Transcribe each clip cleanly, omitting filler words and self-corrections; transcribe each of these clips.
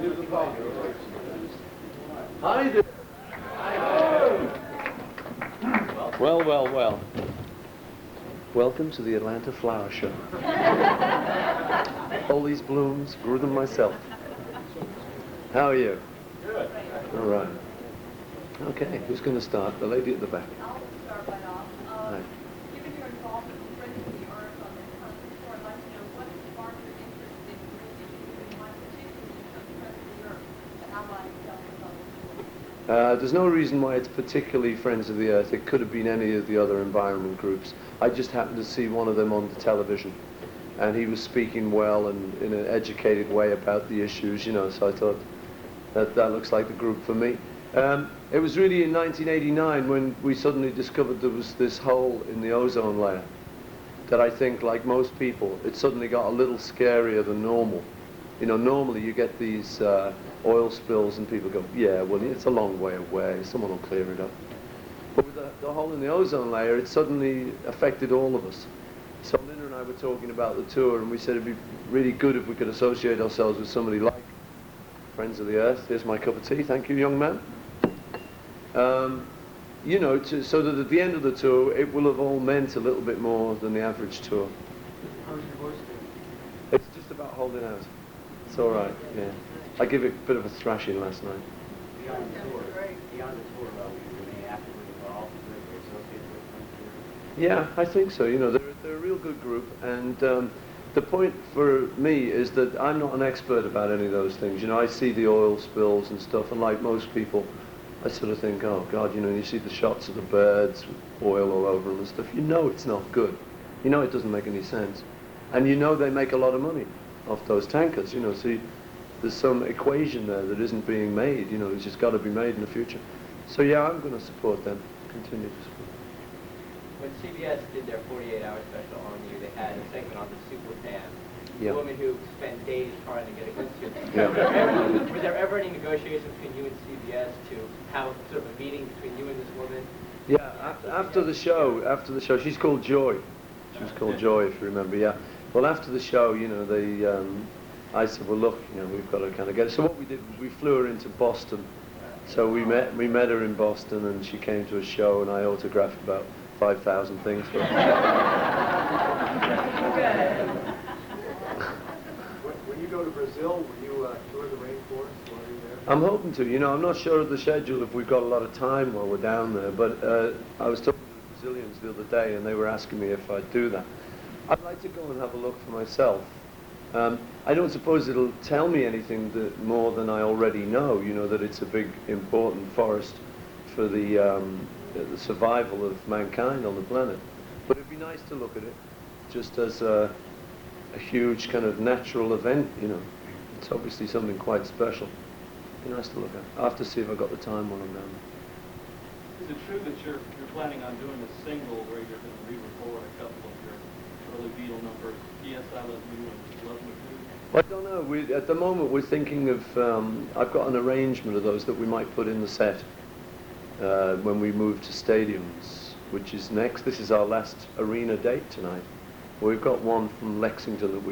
do the poker. Hi there. Well, well, well. Welcome to the Atlanta Flower Show. All these blooms, grew them myself. How are you? Good. All right. Okay, who's going to start? The lady at the back. I'll start right off. Hi. Given your involvement with Friends of the Earth on this country tour, I'd like to know what sparked your interest in green issues and why particularly you chose Friends of the Earth to ally itself with others. There's no reason why it's particularly Friends of the Earth. It could have been any of the other environment groups. I just happened to see one of them on the television, and he was speaking well and in an educated way about the issues, you know, so I thought that looks like the group for me. It was really in 1989 when we suddenly discovered there was this hole in the ozone layer that I think, like most people, it suddenly got a little scarier than normal. You know, normally you get these oil spills and people go, yeah, well, it's a long way away, someone will clear it up. But with the hole in the ozone layer, it suddenly affected all of us. So Linda and I were talking about the tour, and we said it'd be really good if we could associate ourselves with somebody like Friends of the Earth. Here's my cup of tea, thank you, young man. You know, so that at the end of the tour, it will have all meant a little bit more than the average tour. How's your voice doing? It's just about holding out. It's all right, yeah. I gave it a bit of a thrashing last night. Beyond the tour, you remain actively involved with or associated with Friends of the Earth? Yeah, I think so. You know, they're a real good group, and the point for me is that I'm not an expert about any of those things. You know, I see the oil spills and stuff, and like most people, I sort of think, oh God, you know, you see the shots of the birds with oil all over them and stuff. You know it's not good. You know it doesn't make any sense. And you know they make a lot of money off those tankers, you know, so there's some equation there that isn't being made, you know, it's just got to be made in the future. So yeah, I'm going to support them, continue to support them. When CBS did their 48-hour special on you, they had a segment on the super fan, Yeah. the woman who spent days trying to get a good suit. Yeah. Was there ever any negotiations between you and CBS to have sort of a meeting between you and this woman? Yeah, after the show, she's called Joy. She was called Joy, if you remember, yeah. Well, after the show, you know, I said, well, look, you know, we've got to kind of get it. So what we did was we flew her into Boston. So we met her in Boston, and she came to a show, and I autographed about 5,000 things for her. When you go to Brazil, will you tour the rainforest while you're there? I'm hoping to. You know, I'm not sure of the schedule if we've got a lot of time while we're down there, but I was talking to the Brazilians the other day, and they were asking me if I'd do that. I'd like to go and have a look for myself. I don't suppose it'll tell me anything more than I already know, you know, that it's a big, important forest for the survival of mankind on the planet. But it'd be nice to look at it just as a huge kind of natural event, you know. It's obviously something quite special. It'd be nice to look at. I'll have to see if I've got the time while I'm down there. Is it true that you're planning on doing a single where you're going to re-record a couple of your early Beatle numbers, P.S. I Love You and Love Me Too? Well, I don't know. At the moment, we're thinking of, I've got an arrangement of those that we might put in the set when we move to stadiums, which is next. This is our last arena date tonight. We've got one from Lexington that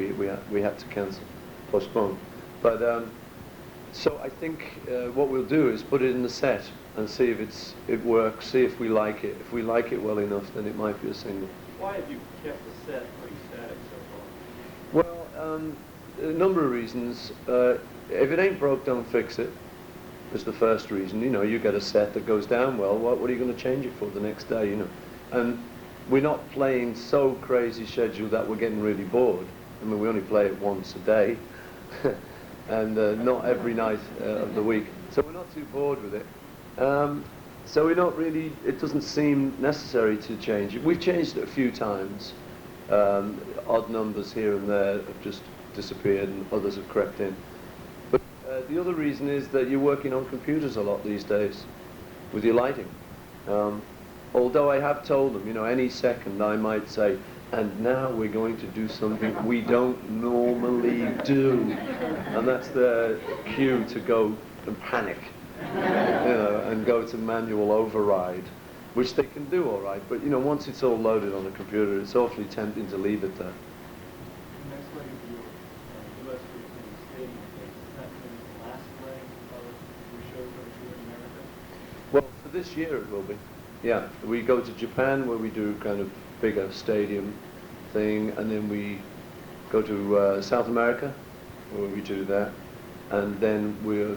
we had to cancel, postpone. But so I think what we'll do is put it in the set and see if it works, see if we like it. If we like it well enough, then it might be a single. Why have you kept the set pretty static so far? Well, a number of reasons. If it ain't broke, don't fix it, is the first reason. You know, you get a set that goes down well, what are you going to change it for the next day, you know? And we're not playing so crazy schedule that we're getting really bored. I mean, we only play it once a day, and not every night of the week. So we're not too bored with it. So we're not really, it doesn't seem necessary to change it. We've changed it a few times. Odd numbers here and there have just disappeared and others have crept in. But the other reason is that you're working on computers a lot these days with your lighting. Although I have told them, you know, any second I might say, and now we're going to do something we don't normally do. And that's the cue to go and panic, you know, and go to manual override, which they can do all right. But, you know, once it's all loaded on a computer, it's awfully tempting to leave it there. The next leg of your U.S. Stadium dates, is that going to last this year it will be. Yeah, we go to Japan where we do kind of bigger stadium thing, and then we go to South America where we do that, and then we're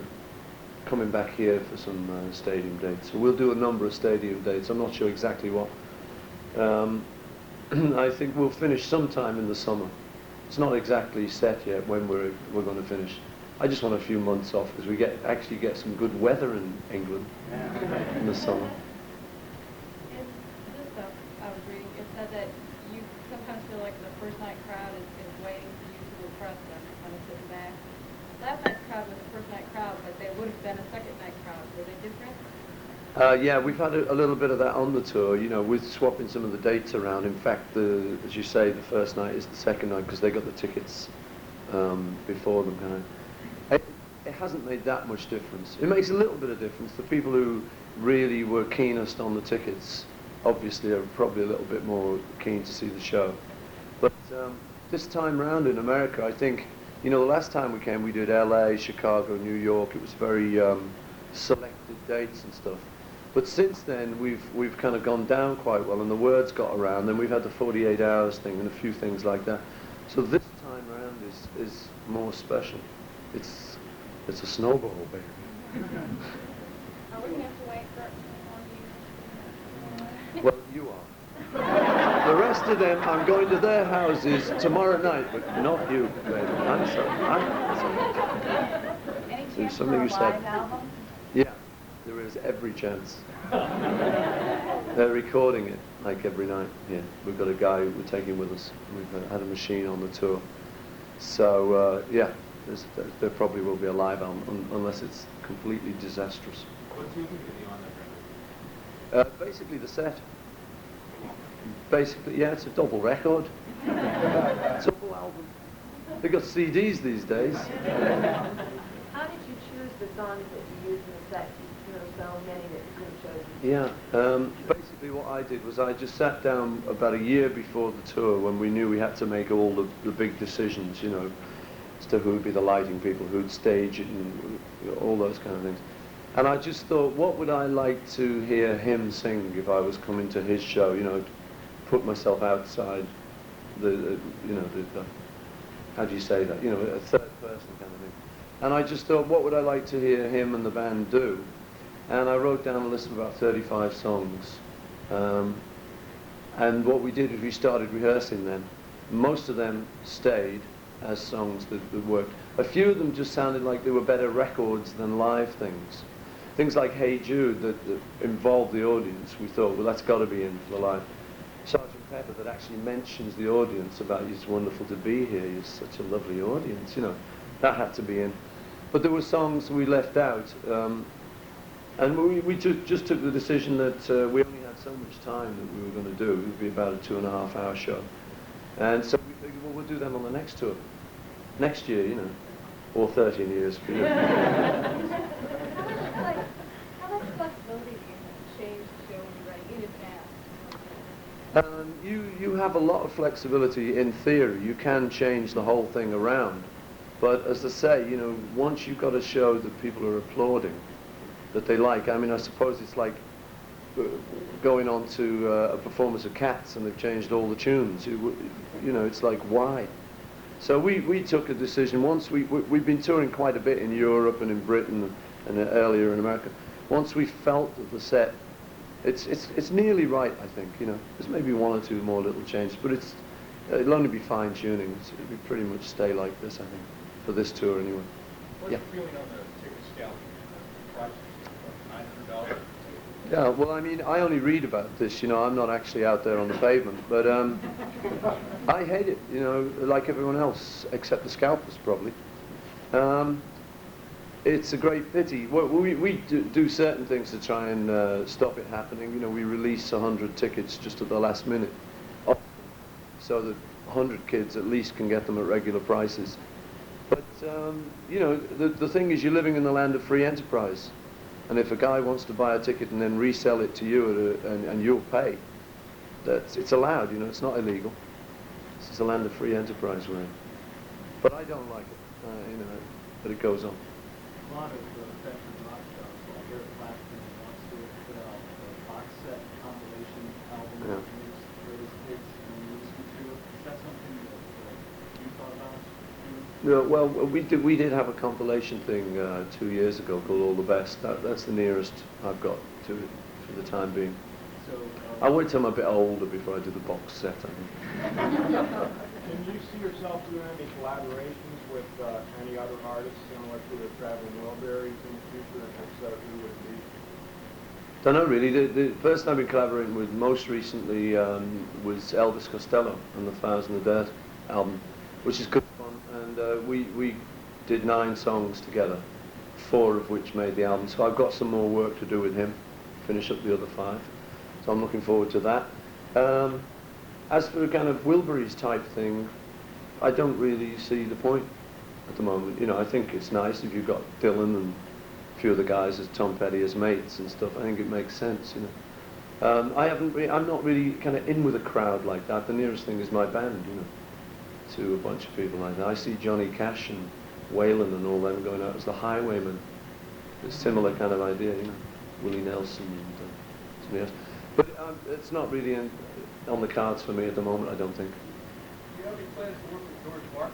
coming back here for some stadium dates. So we'll do a number of stadium dates. I'm not sure exactly what. I think we'll finish sometime in the summer. It's not exactly set yet when we're going to finish. I just want a few months off because we actually get some good weather in England in the summer. In this stuff I was reading, it said that you sometimes feel like the first night crowd is waiting for you to impress them, kind of sitting back. Last night's crowd was the first night crowd, but there would have been a second night crowd. Were they different? Yeah, we've had a little bit of that on the tour, you know, with swapping some of the dates around. In fact, as you say, the first night is the second night because they got the tickets before them. Kind of. It hasn't made that much difference. It makes a little bit of difference. The people who really were keenest on the tickets, obviously, are probably a little bit more keen to see the show. But this time round in America, I think, you know, the last time we came, we did LA, Chicago, New York. It was very selected dates and stuff. But since then, we've kind of gone down quite well, and the word's got around. Then we've had the 48 hours thing and a few things like that. So this time around is more special. It's a snowball, baby. Are we going to have to wait for on you? Well, you are. The rest of them, I'm going to their houses tomorrow night, but not you, baby. I'm sorry. I'm sorry. Any There's chance something for a you said. live album? Yeah, there is every chance. They're recording it like every night. Yeah, we've got a guy we're taking with us. We've had a machine on the tour. So yeah, there probably will be a live album unless it's completely disastrous. What's you going to be on that record? Basically the set. Basically, yeah, it's a double record. It's a full album. They got CDs these days. How did you choose the songs that you used in the set? You know, so many that you could have chosen. Yeah, basically what I did was I just sat down about a year before the tour when we knew we had to make all the big decisions, you know, as to who would be the lighting people, who'd stage it, and all those kind of things. And I just thought, what would I like to hear him sing if I was coming to his show, you know, put myself outside the how do you say that, you know, a third person kind of thing. And I just thought, what would I like to hear him and the band do? And I wrote down a list of about 35 songs. And what we did is we started rehearsing them. Most of them stayed as songs that worked. A few of them just sounded like they were better records than live things. Things like Hey Jude that involved the audience, we thought, well, that's got to be in for the live. Sergeant Pepper that actually mentions the audience about, it's wonderful to be here, you're such a lovely audience, you know, that had to be in. But there were songs we left out, and we just took the decision that we only had so much time that we were going to do. It would be about a 2.5 hour show. And so we figured, well, we'll do them on the next tour. Next year, you know, or 13 years for you. How much flexibility do you change the show when you're writing in advance? You have a lot of flexibility in theory. You can change the whole thing around. But as I say, you know, once you've got a show that people are applauding, that they like, I mean, I suppose it's like going on to a performance of Cats and they've changed all the tunes. You know, it's like, why? So we took a decision. Once we've been touring quite a bit in Europe and in Britain and earlier in America. Once we felt that the set, it's nearly right, I think, you know. There's maybe one or two more little changes, but it'll only be fine tuning. It'll be pretty much stay like this, I think, for this tour anyway. What's Yeah. the feeling on the ticket scalping? Price, $900? Yeah, well, I mean, I only read about this, you know, I'm not actually out there on the pavement, but I hate it, you know, like everyone else, except the scalpers, probably. It's a great pity. We do certain things to try and stop it happening. You know, we release 100 tickets just at the last minute, so that 100 kids at least can get them at regular prices. But, you know, the thing is, you're living in the land of free enterprise. And if a guy wants to buy a ticket and then resell it to you and you'll pay, it's allowed, you know, it's not illegal. This is a land of free enterprise we're in. But I don't like it, you know, but it goes on. A lot of veteran rock stars, like Eric Clapton and Rod Stewart, put out a box set compilation album Yeah. of greatest hits and music material. Is that something that you thought about doing? No, well, we did have a compilation thing 2 years ago called All the Best. That's the nearest I've got to it for the time being. So, I'll wait till I'm a bit older before I do the box set, I think. Can you see yourself doing any collaborations with any other artists similar to the Traveling Wilburys in the future? And if so, who would it be? Don't know really. The person I've been collaborating with most recently was Elvis Costello on the Thousand of Dead album, which is good fun. And we did 9 songs together, 4 of which made the album. So I've got some more work to do with him, finish up the other 5. So I'm looking forward to that. As for a kind of Wilburys type thing, I don't really see the point at the moment. You know, I think it's nice if you've got Dylan and a few of the guys as Tom Petty as mates and stuff. I think it makes sense, you know. I'm not really kind of in with a crowd like that. The nearest thing is my band, you know, to a bunch of people like that. I see Johnny Cash and Waylon and all them going out as the Highwaymen. It's a similar kind of idea, you know, Willie Nelson and somebody else. But it's not really on the cards for me at the moment, I don't think. Do you have any plans to work with George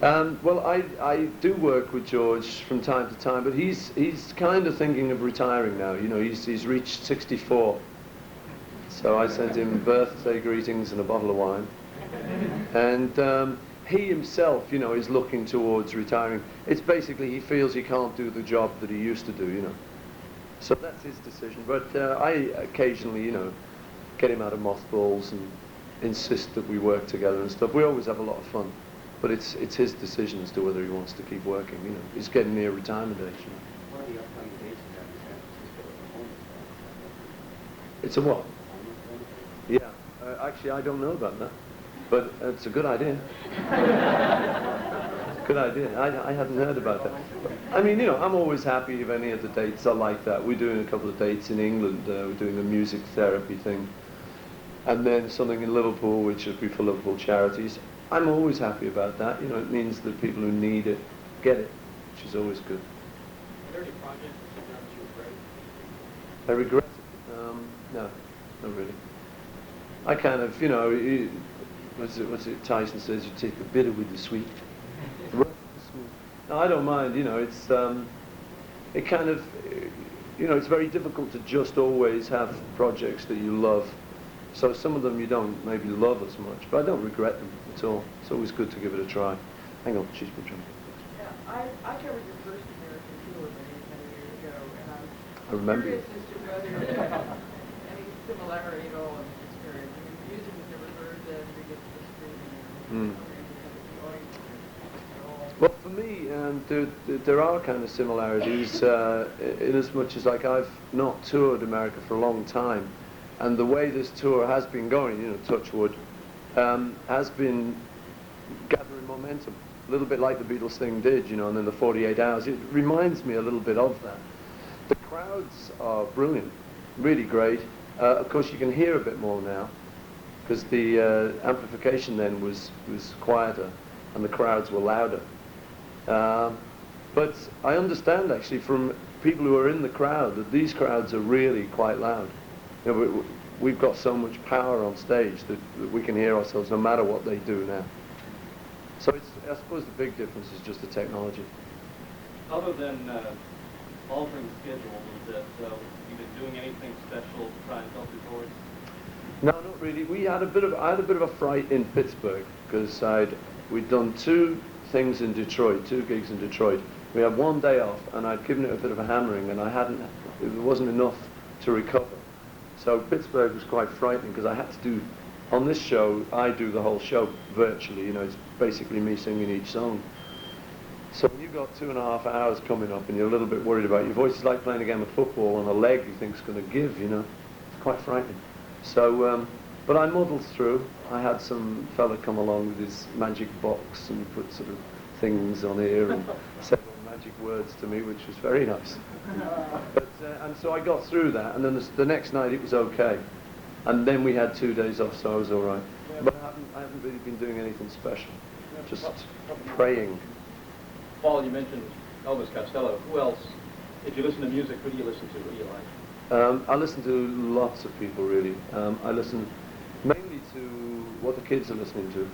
Martin? Well, I do work with George from time to time, but he's kind of thinking of retiring now. You know, he's reached 64. So I sent him birthday greetings and a bottle of wine. And he himself, you know, is looking towards retiring. It's basically he feels he can't do the job that he used to do, you know. So that's his decision. But I occasionally, you know, get him out of mothballs and insist that we work together and stuff. We always have a lot of fun. But it's his decision as to whether he wants to keep working, you know. He's getting near retirement age, you know. One of the upcoming dates is out in San Francisco at the Homeless Fest. It's a what? Homeless Fest? Yeah. Actually, I don't know about that. But it's a good idea. Good idea. I hadn't heard about that. I mean, you know, I'm always happy if any of the dates are like that. We're doing a couple of dates in England. We're doing a music therapy thing. And then something in Liverpool, which would be for Liverpool charities. I'm always happy about that. You know, it means that people who need it get it, which is always good. Are there any projects that you've done that you regret? I regret it. No, not really. I kind of, you know, what's it Tyson says, you take the bitter with the sweet. No, I don't mind, you know, it's, it kind of, you know, it's very difficult to just always have projects that you love. So some of them you don't maybe love as much, but I don't regret them at all. It's always good to give it a try. Hang on, she's been trying. Yeah, I covered your first American tour many years ago, and I remember curious you. as to whether there's any similarity at all in this experience. I mean, the music was never heard then, we get to the screen, Mm. Well, for me, there are kind of similarities in as much as like I've not toured America for a long time, and the way this tour has been going, you know, touch wood, has been gathering momentum, a little bit like the Beatles thing did, you know, and then the 48 hours. It reminds me a little bit of that. The crowds are brilliant, really great. Of course, you can hear a bit more now, because the amplification then was quieter, and the crowds were louder. But I understand actually from people who are in the crowd that these crowds are really quite loud. You know, we've got so much power on stage that we can hear ourselves no matter what they do now. So it's, I suppose the big difference is just the technology. Other than altering the schedule, is that you've been doing anything special to try and help your voice? No, not really. I had a bit of a fright in Pittsburgh because we'd done 2 things in Detroit, 2 gigs in Detroit. We had 1 day off, and I'd given it a bit of a hammering, and it wasn't enough to recover. So Pittsburgh was quite frightening because I had to do, on this show, I do the whole show virtually. You know, it's basically me singing each song. So when you've got 2.5 hours coming up, and you're a little bit worried about your voice, it's like playing a game of football on a leg you think's going to give. You know, it's quite frightening. So. But I muddled through. I had some fella come along with his magic box and put sort of things on here and said magic words to me, which was very nice. But, and so I got through that, and then the next night it was okay. And then we had 2 days off, so I was all right. But I haven't really been doing anything special, just praying. Paul, you mentioned Elvis Costello. Who else? If you listen to music, who do you listen to? Who do you like? I listen to lots of people, really. I listen mainly to what the kids are listening to,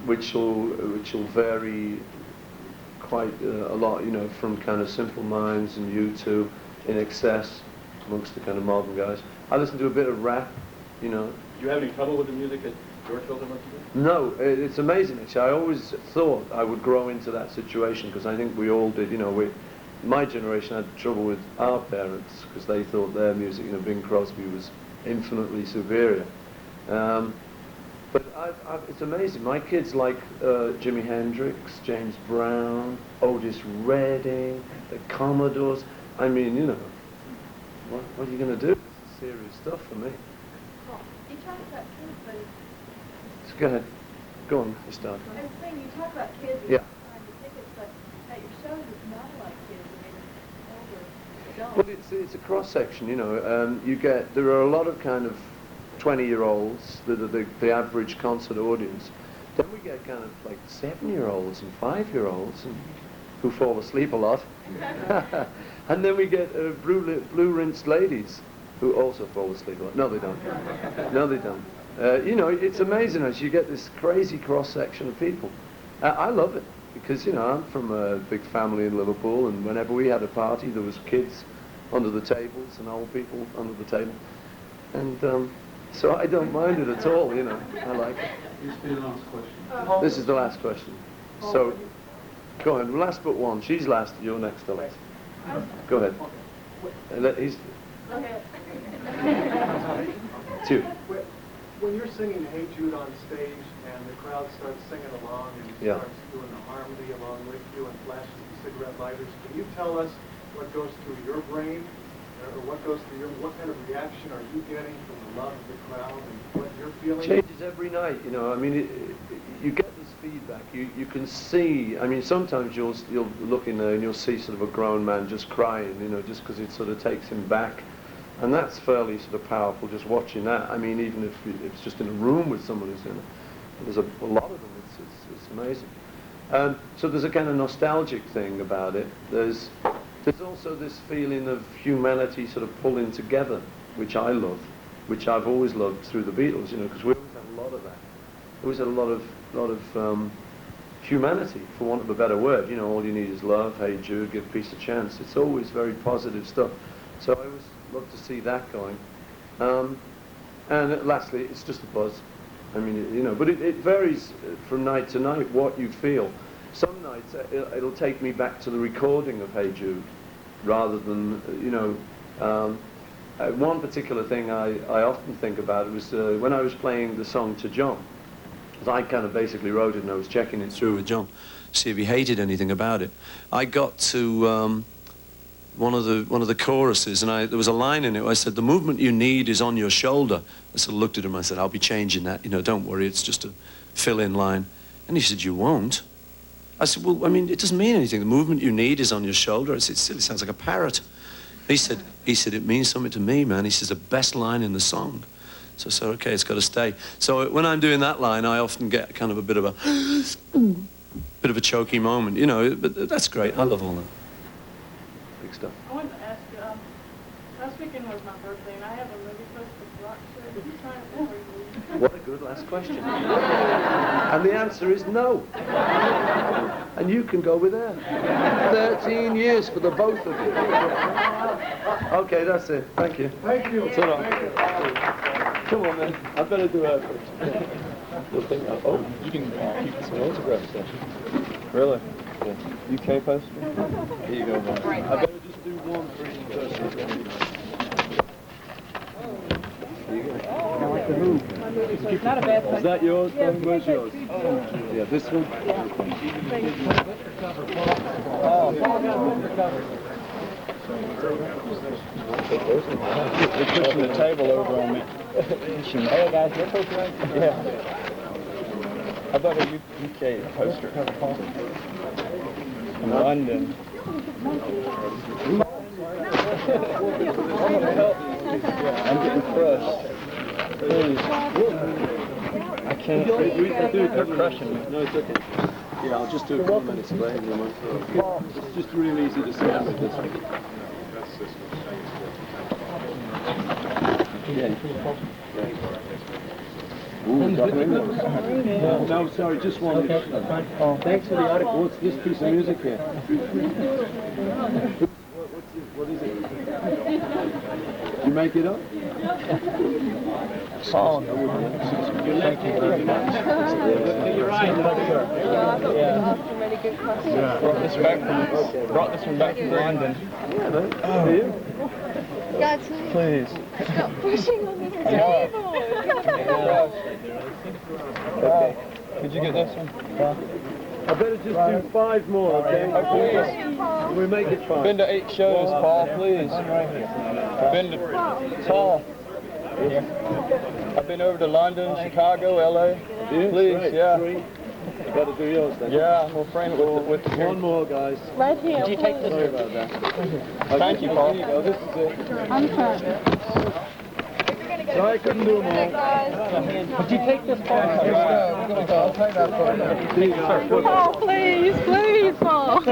which will vary quite a lot, you know, from kind of Simple Minds and U2 In Excess, amongst the kind of modern guys. I listen to a bit of rap, you know. Do you have any trouble with the music that your children listen to? No, it's amazing actually. I always thought I would grow into that situation because I think we all did, you know. My generation had trouble with our parents because they thought their music, you know, Bing Crosby was infinitely superior. But it's amazing. My kids like Jimi Hendrix, James Brown, Otis Redding, the Commodores. I mean, you know, what are you going to do? This is serious stuff for me. Well, you talk about kids, but So go ahead. Go on, you start. I was saying, you talk about kids and Yeah. trying to tickets, but at your shows it's not like kids. I mean, it's older Well, adults. it's a cross section, you know. There are a lot of kind of 20-year-olds that are the average concert audience. Then we get kind of like 7-year-olds and 5-year-olds who fall asleep a lot. And then we get blue-rinsed ladies who also fall asleep a lot. No, they don't. No, they don't. You know, it's amazing as you get this crazy cross-section of people. I love it because, you know, I'm from a big family in Liverpool, and whenever we had a party, there was kids under the tables and old people under the table. And so I don't mind it at all, you know. I like it. This is the last question. This is the last question. So, go ahead. Last but one. She's last. You're next to last. Go ahead. He's Okay. two. When you're singing Hey Jude on stage and the crowd starts singing along and Yeah. starts doing the harmony along with you and flashes the cigarette lighters, can you tell us what goes through your brain, or what goes through what kind of reaction are you getting from the love of the crowd and what you're feeling? Changes every night, you know. I mean, you get this feedback. You can see. I mean, sometimes you'll look in there and you'll see sort of a grown man just crying, you know, just because it sort of takes him back, and that's fairly sort of powerful. Just watching that. I mean, even if it's just in a room with someone who's in it, there's a lot of them. It's amazing. So there's a kind of nostalgic thing about it. There's also this feeling of humanity sort of pulling together, which I love, which I've always loved through the Beatles, you know, because we always had a lot of that. We always had a lot of humanity, for want of a better word. You know, all you need is love. Hey Jude, give peace a chance. It's always very positive stuff. So I always love to see that going. And lastly, it's just a buzz. I mean, you know, but it varies from night to night what you feel. Some nights it'll take me back to the recording of Hey Jude, rather than, you know, one particular thing I often think about was when I was playing the song to John, because I kind of basically wrote it and I was checking it through with John, see if he hated anything about it. I got to one of the choruses, and there was a line in it where I said, "The movement you need is on your shoulder." I sort of looked at him and I said, "I'll be changing that, you know, don't worry, it's just a fill-in line." And he said, "You won't?" I said, "Well, I mean, it doesn't mean anything. The movement you need is on your shoulder." I said, "It still sounds like a parrot." He said, "It means something to me, man." He says, "The best line in the song." So I said, "Okay, it's got to stay." So when I'm doing that line, I often get kind of a bit of a choky moment, you know, but that's great. I love all that. Big stuff. I wanted to ask you, last weekend was my birthday, and I have a movie poster for rock show. Did you sign up before you leave? What a good last question. And the answer is no. And you can go with her. 13 years for the both of you. Okay, that's it. Thank you. Thank you. So long. Come on, then. I better do her first. Oh, you can keep some autographs there. Really? Yeah. UK poster? Here you go, man. I better just do one for each person. Here you go. I like the move. It's not a bad thing. Is that yours? Where's yours? Yeah, this one? You're pushing the table over on me. Hey guys, your poster right? Yeah. How about a UK poster? From London. I'm getting crushed. Please. I can't. They're crushing me. No, it's okay. Yeah, I'll just do a couple minutes later. It's just real easy to see with this one. No, sorry, just one. Oh, thanks for the article. What's this piece of music here? What is it? You make it up? Song. Thank you very much. You're right. Many good questions. Brought this one back from London. Yeah, man. Oh. You? God, Please. stop pushing on this Yeah. table. Okay. Could you get this one? I better just do 5 more, okay? We make it 5. Been to 8 shows, Paul, please. Been to Paul. I've been over to London, Chicago, LA. Please, right. yeah. 3. Got to do yours then. Yeah, we'll frame it with the One more, guys. Right here, Did you take this? Sorry about that. Thank you, Paul. Here you go. This is it. I'm trying. Sorry I couldn't do them all. Would you take this, Paul? Here you go. Paul, please, please, Paul.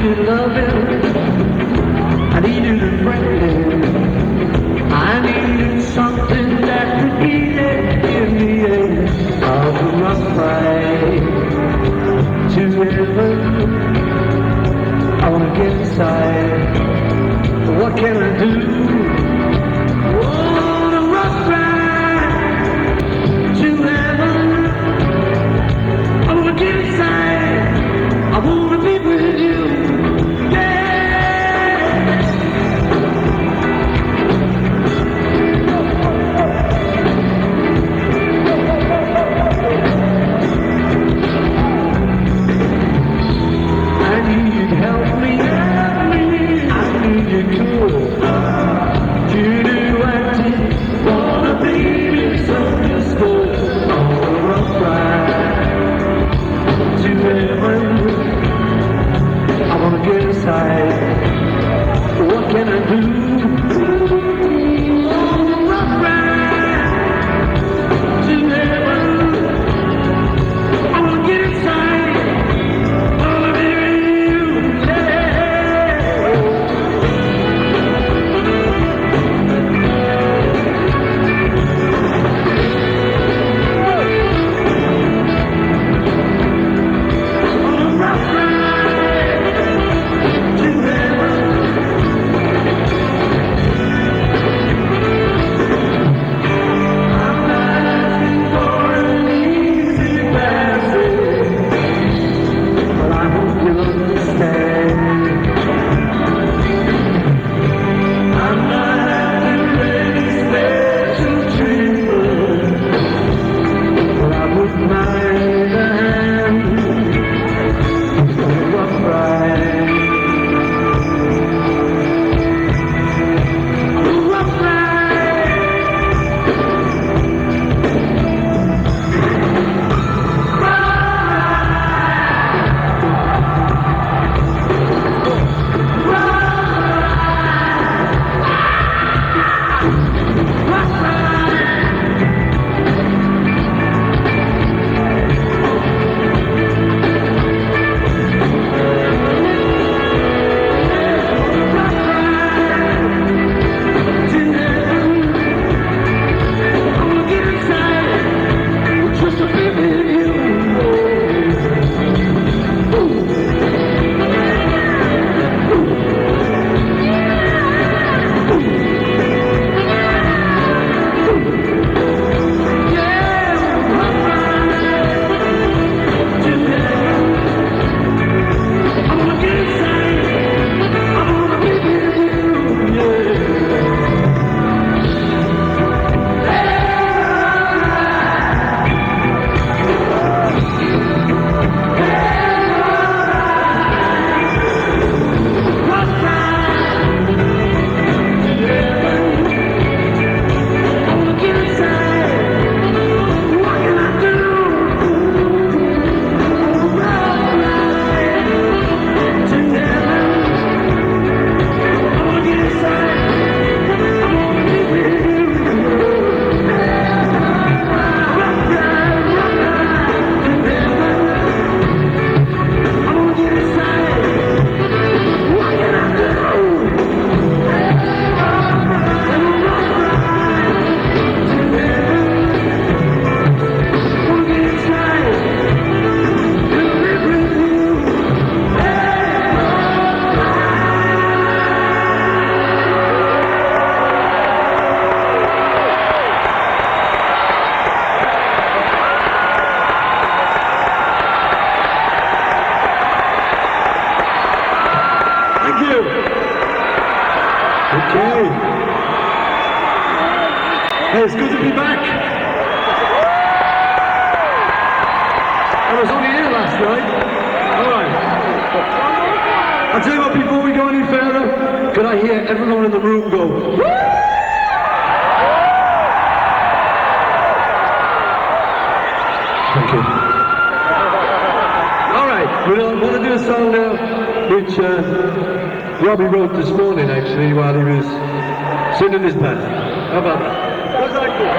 needed loving, I needed a friend, I needed something that could eat it, give me a rough ride to heaven. I wanna get inside, what can I do? Oh, the rough ride to heaven. I wanna get inside, I wanna be with you, yeah. I need you to help me, I need you to do I did wanna be misunderstood on a rough ride to heaven. I wanna get inside, what can I do? On a rough ride to heaven. I wanna get inside, I wanna be with you, on a rough ride to heaven. I'm not asking for an easy passage, but I hope you understand. I'm not after any special treatment, but I wouldn't mind a hand on a rough ride. On a rough ride. Okay. Hey, it's good to be back. I was only here last night. All right. I'll tell you what, before we go any further, could I hear everyone in the room go, woo? Thank you. All right, we're going to do a song now, which Robbie wrote this morning, actually, while he was sitting in his band. How about that? How's that cool?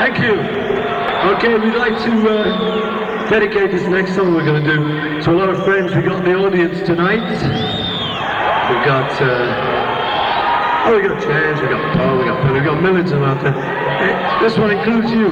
Thank you. Okay, we'd like to dedicate this next song we're going to do to a lot of friends we got in the audience tonight. We've got, we got James, we got Paul, we got millions of them out there. This one includes you.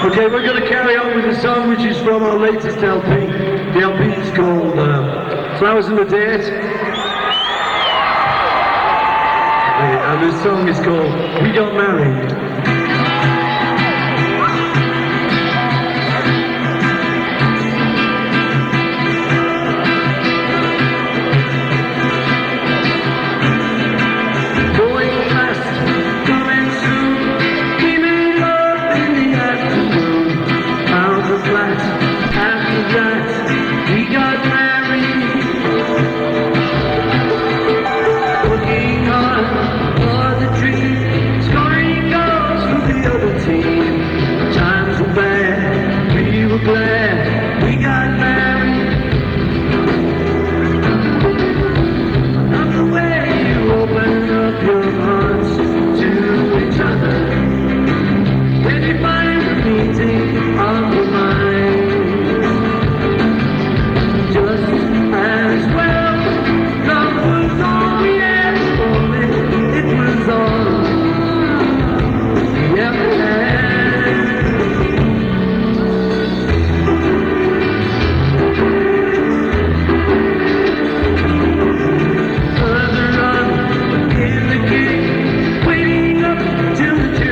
Okay, we're going to carry on with the song which is from our latest LP. The LP is called Flowers in the Dirt. And this song is called We Got Married. Going fast, coming soon, keeping up in the afternoon. each other when we find the meeting of the minds. Just as well, love was all we ever wanted. It was all we ever had. Further on in the game, waiting up till the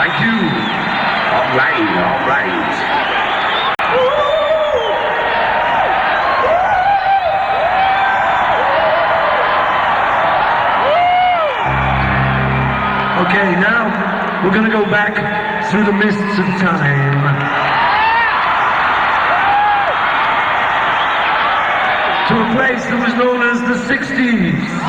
Thank you. All right, all right. Okay, now we're going to go back through the mists of time. To a place that was known as the 60s.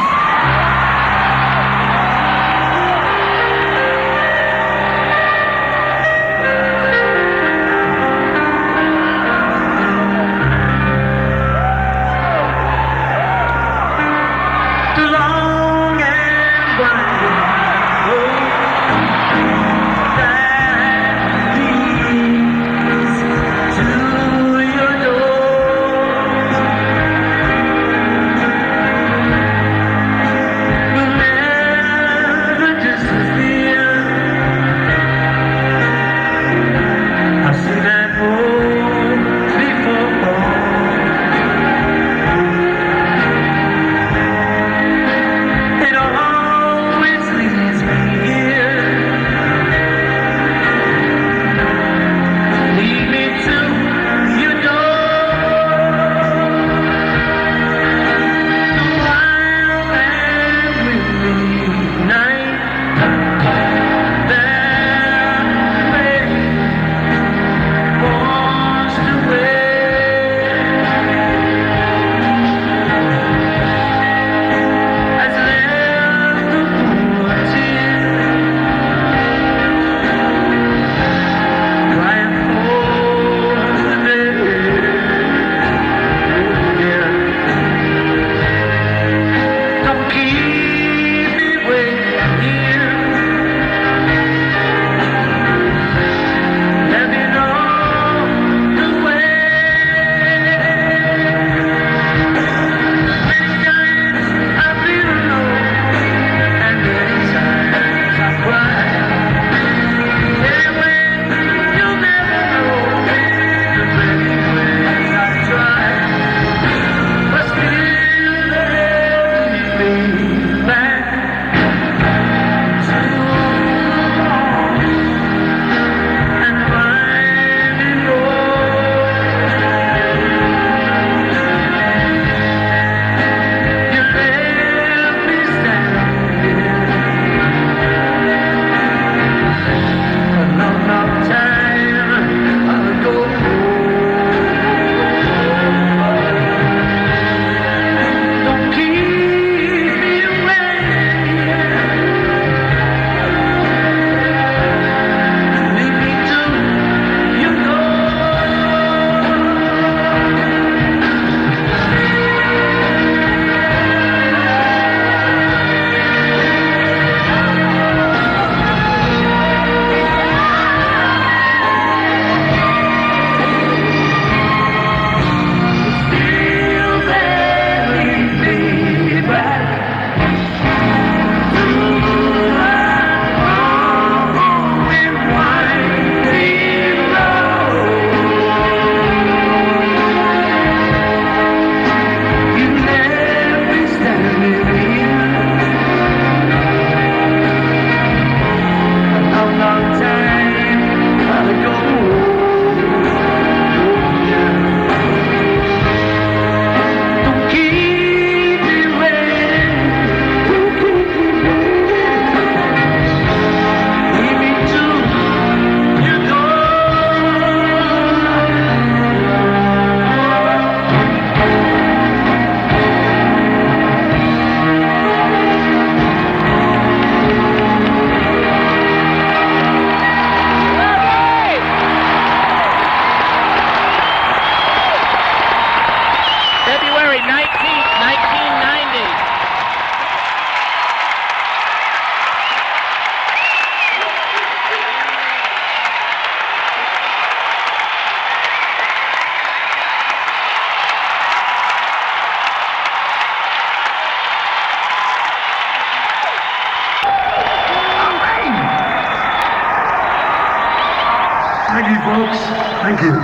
Thank you, folks. Thank you. Okay.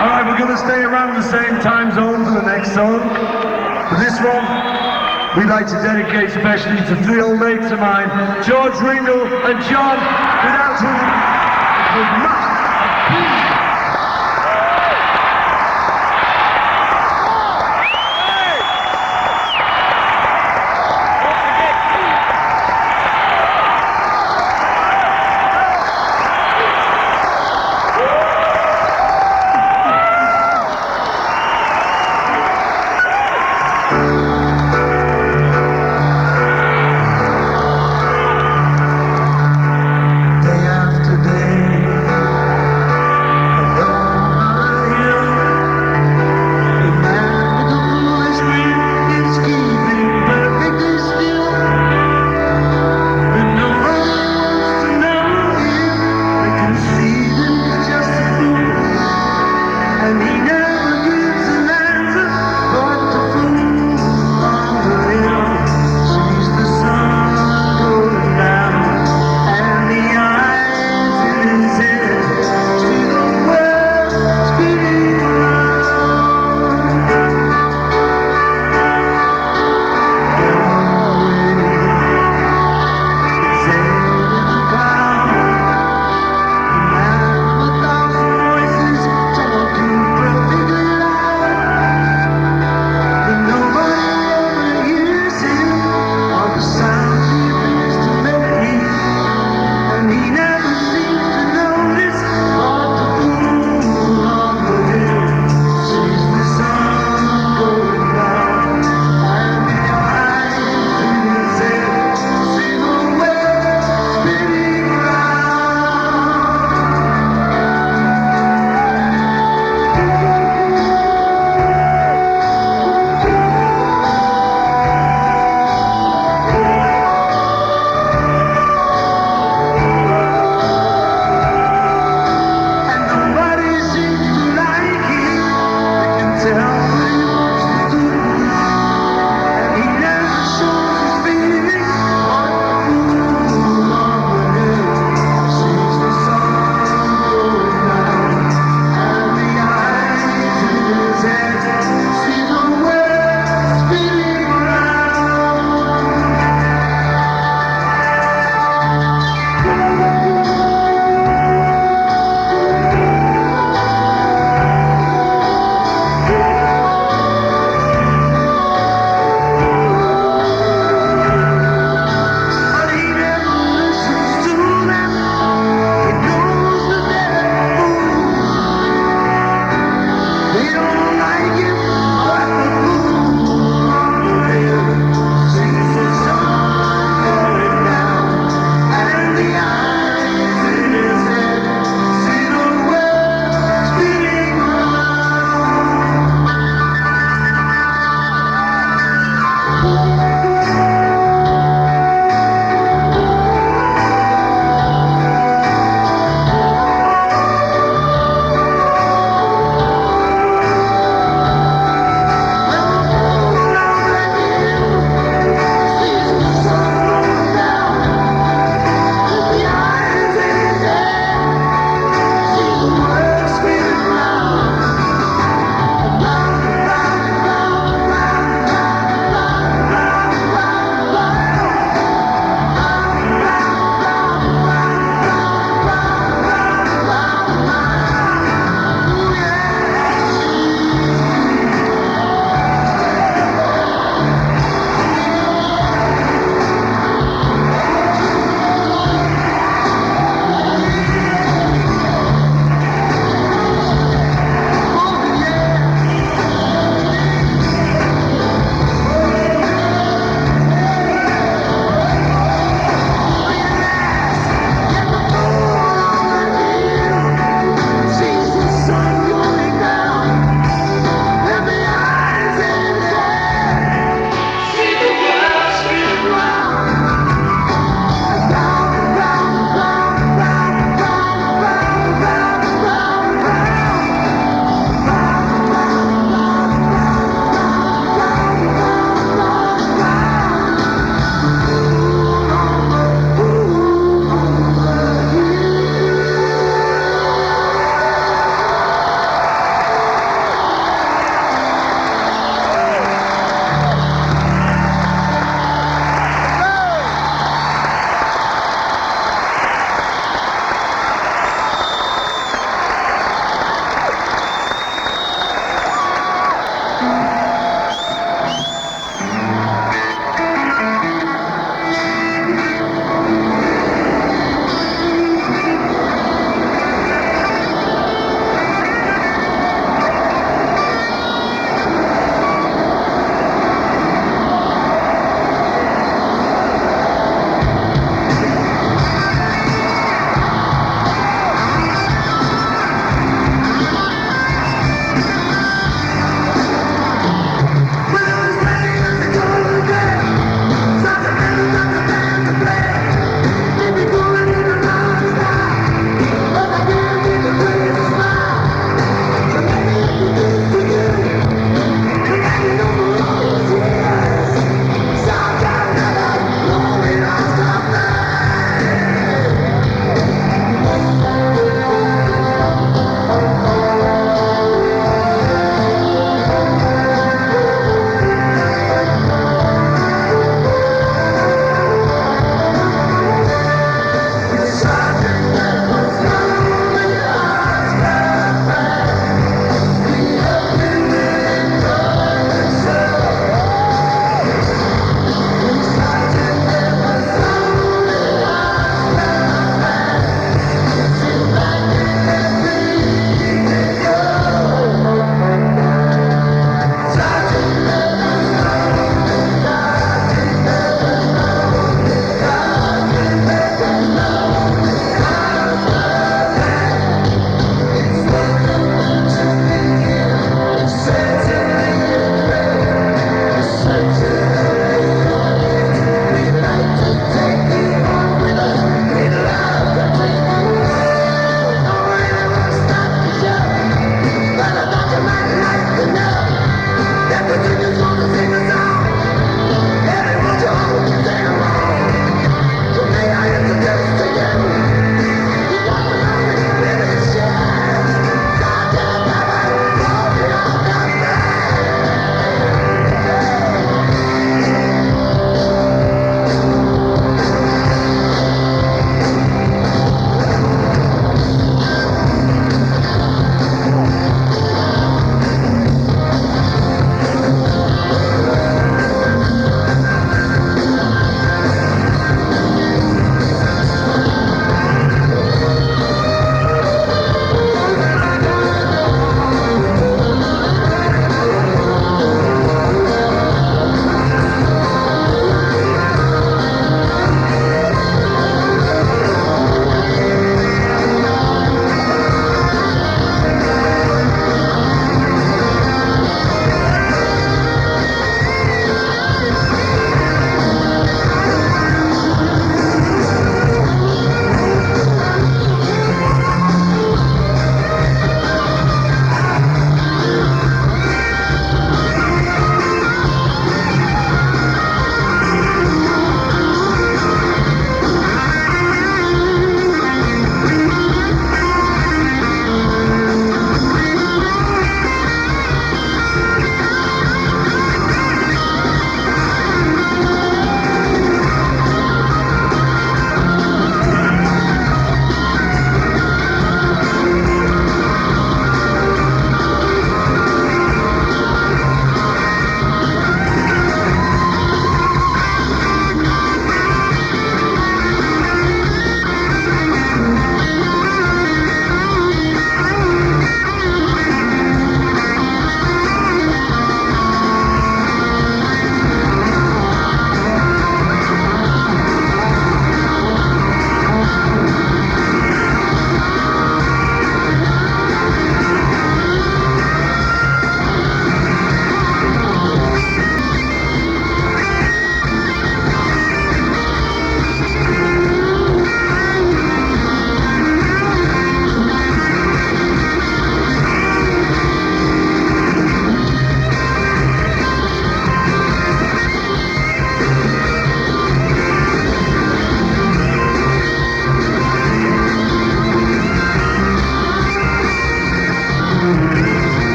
All right, we're going to stay around the same time zone for the next song. For this one, we'd like to dedicate especially to three old mates of mine, George Ringle and John, without whom it would not be. Day after day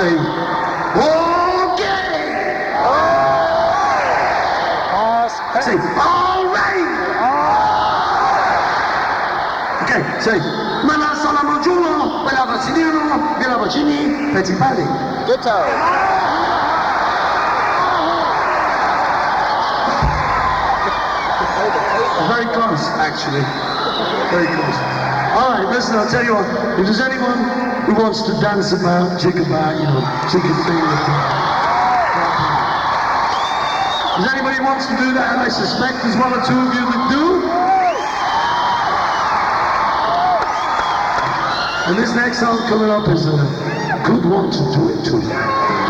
say, okay. Say, all right. Okay, say, Mana Salamojulo, Belava Sinino, Belava Chini, Petit Pali. Guitar. Very close, actually. Very close. All right, listen, I'll tell you what. If there's anyone who wants to dance about, chicken about, you know, chicken thing with the... Does anybody who wants to do that? I suspect there's one or two of you that do. And this next song coming up is a good one to do it to.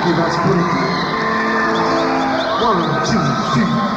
Thank you, that's pretty good. 1, 2, 3.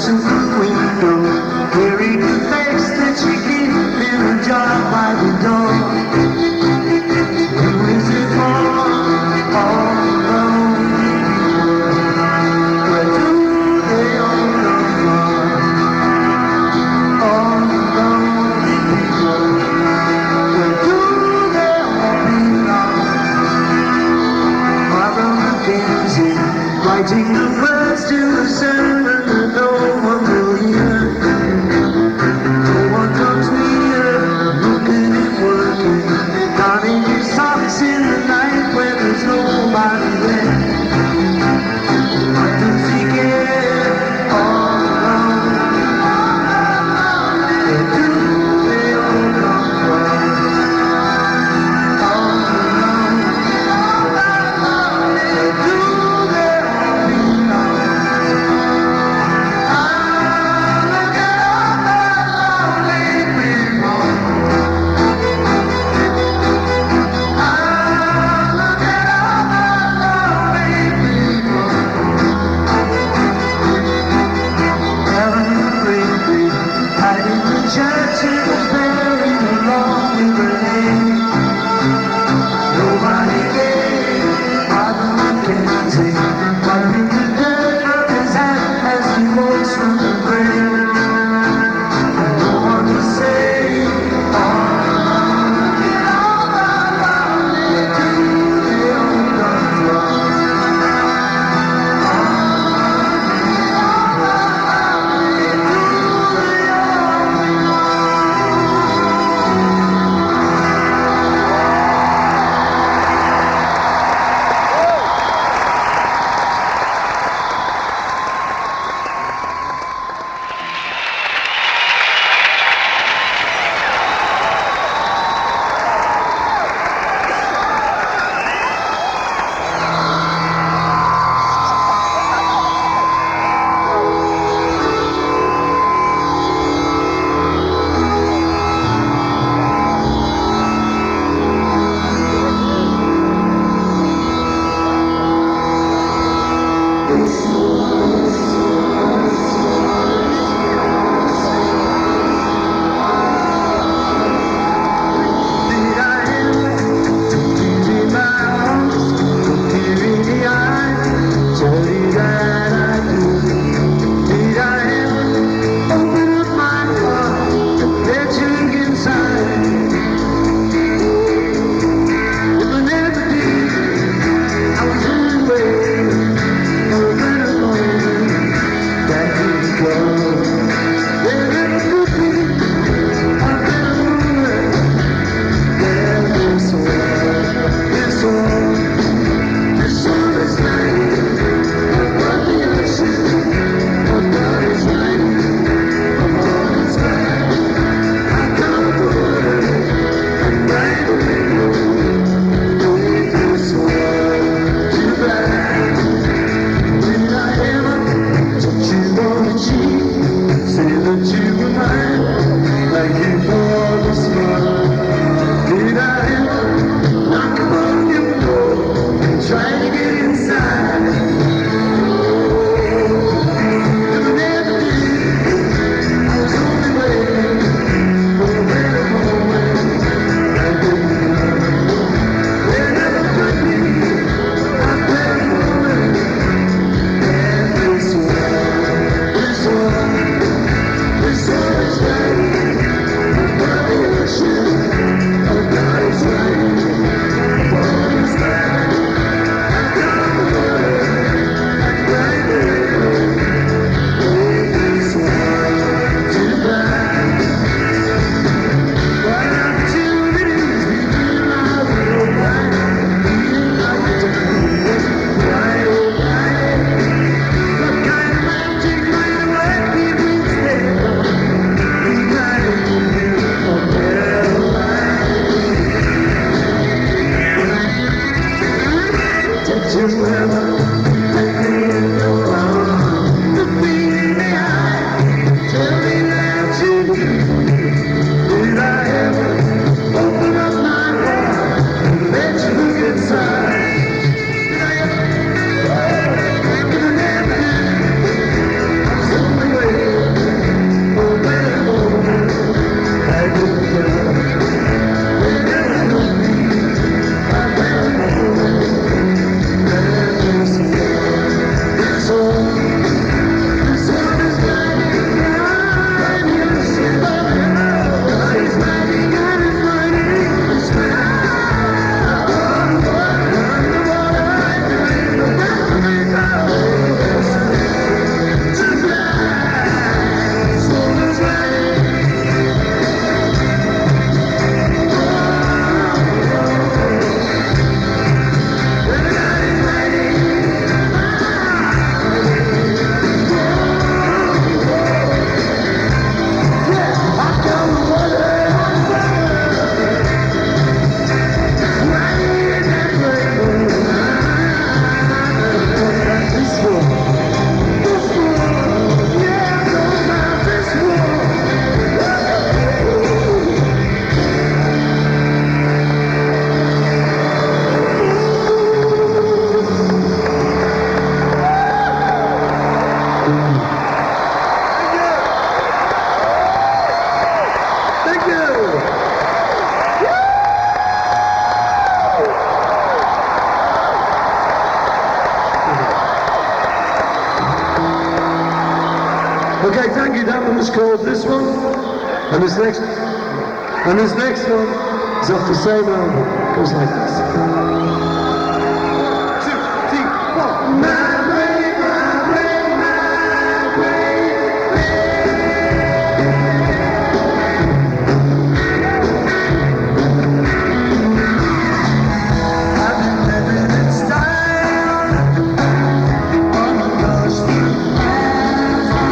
looks in the window, hearing the face that she keeps in a jar by the door. Who is it for? All lonely people. Where do they all come from? All lonely people. Where do they all belong? Marvin McKenzie, writing the words to a sermon that no one Okay, thank you. That one was called This One. And this next one is off the same album. It goes like this. 1, 2, 3, 4. Migrate, migrate, migrate. I've been living in style on the dusty path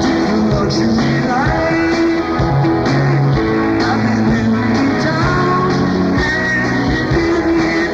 to the luxury life. I've been living in town and living in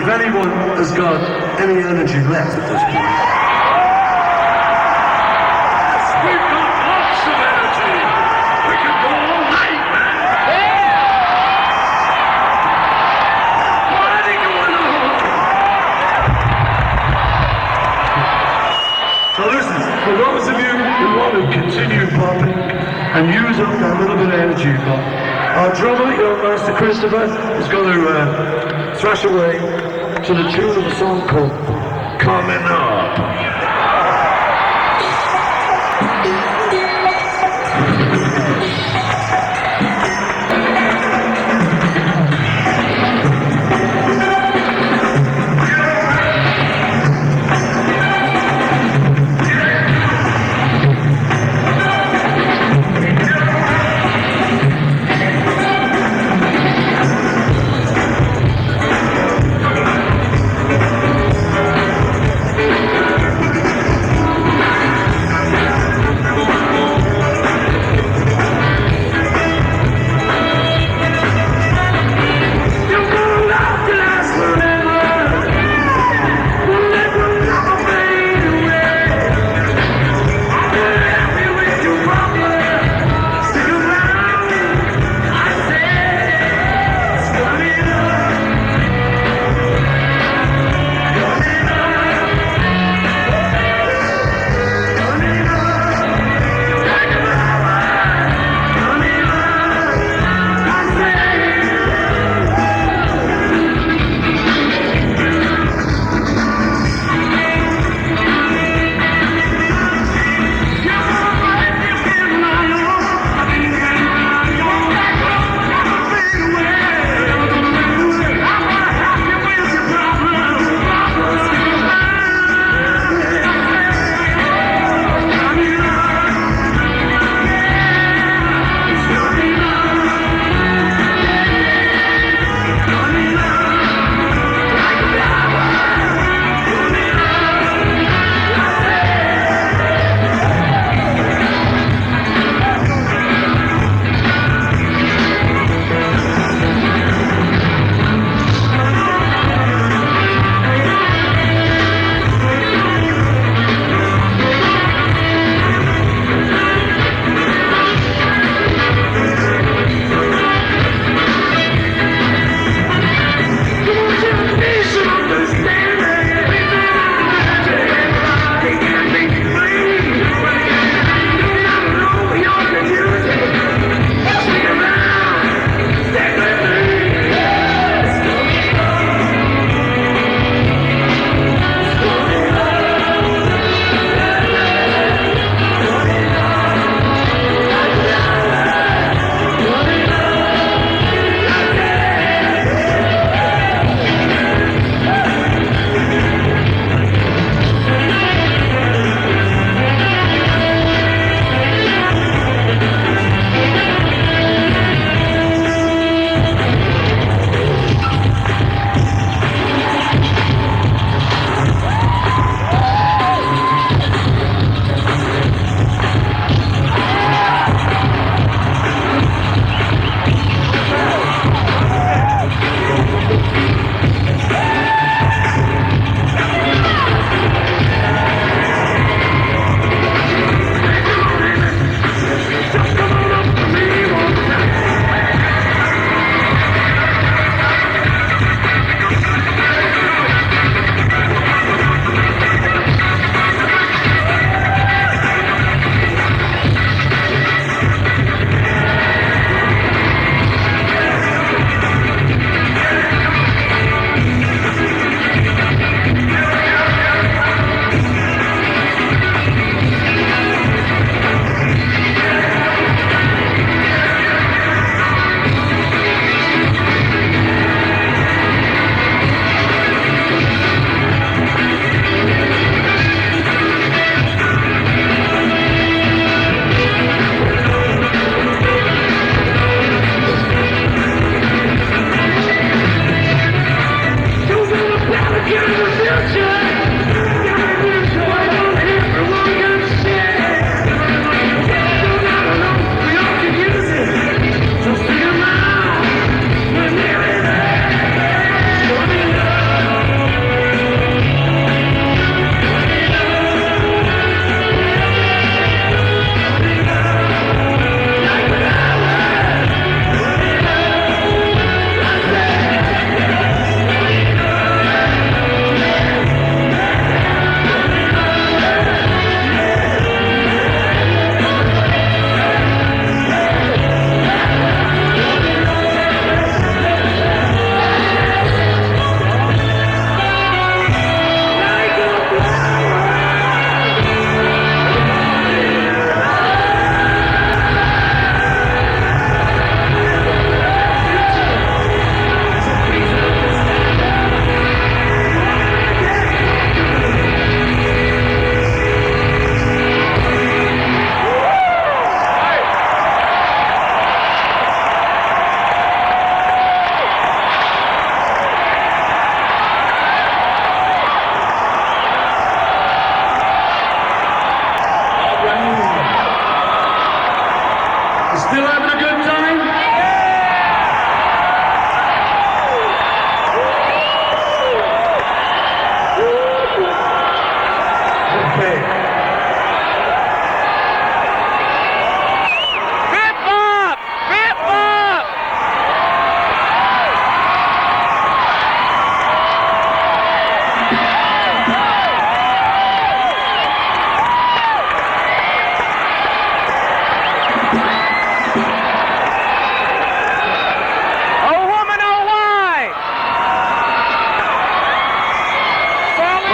if anyone has got any energy left at this point. Yes, we've got lots of energy. We can go all night, man. Why did you want to? So listen, for those of you who want to continue popping and use up that little bit of energy you've got, our drummer, your master Christopher, is going to thrash away to the tune of a song called Coming Up.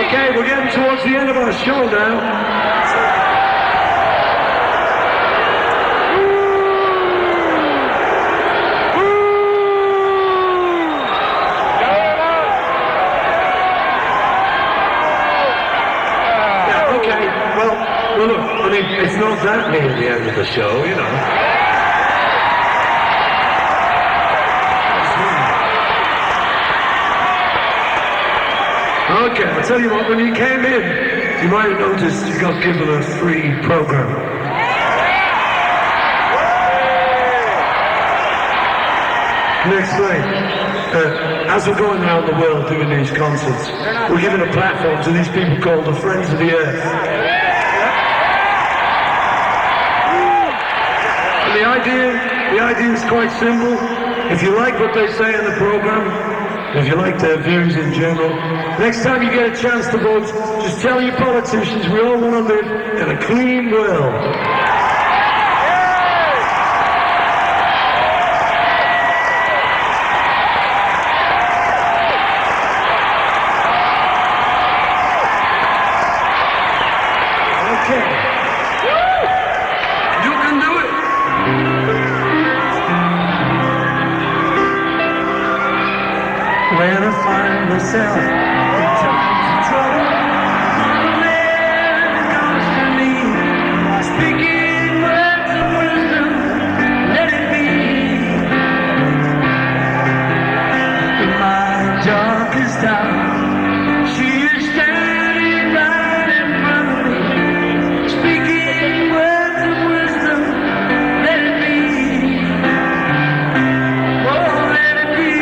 Okay, we're getting towards the end of our show now. Well, look, I mean, it's not that near the end of the show, you know. Okay, I'll tell you what, when you came in, you might have noticed you got given a free program. Let me explain. As we're going around the world doing these concerts, we're giving a platform to these people called the Friends of the Earth. And the idea is quite simple. If you like what they say in the program, if you like their views in general, next time you get a chance to vote, just tell your politicians we all want to live in a clean world. When I find myself in times of trouble, one man comes to me, speaking words of wisdom, let it be. In my darkest hour, she is standing right in front of me, speaking words of wisdom, let it be. Oh, let it be.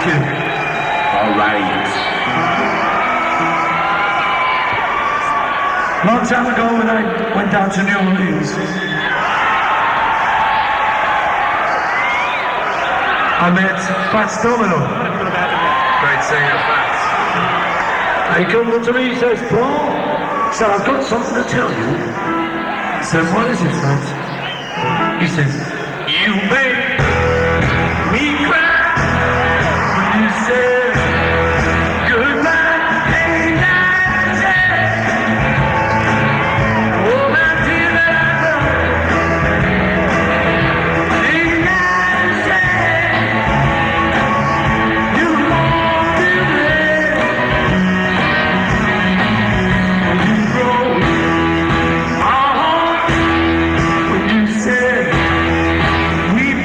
Thank you. All right. Long time ago when I went down to New Orleans, I met Fats Domino. Great singer, Fats. And he comes up to me, he says, Paul, he said, I've got something to tell you. I said, what is it, Fats? He says, you make me cry when you say goodbye. We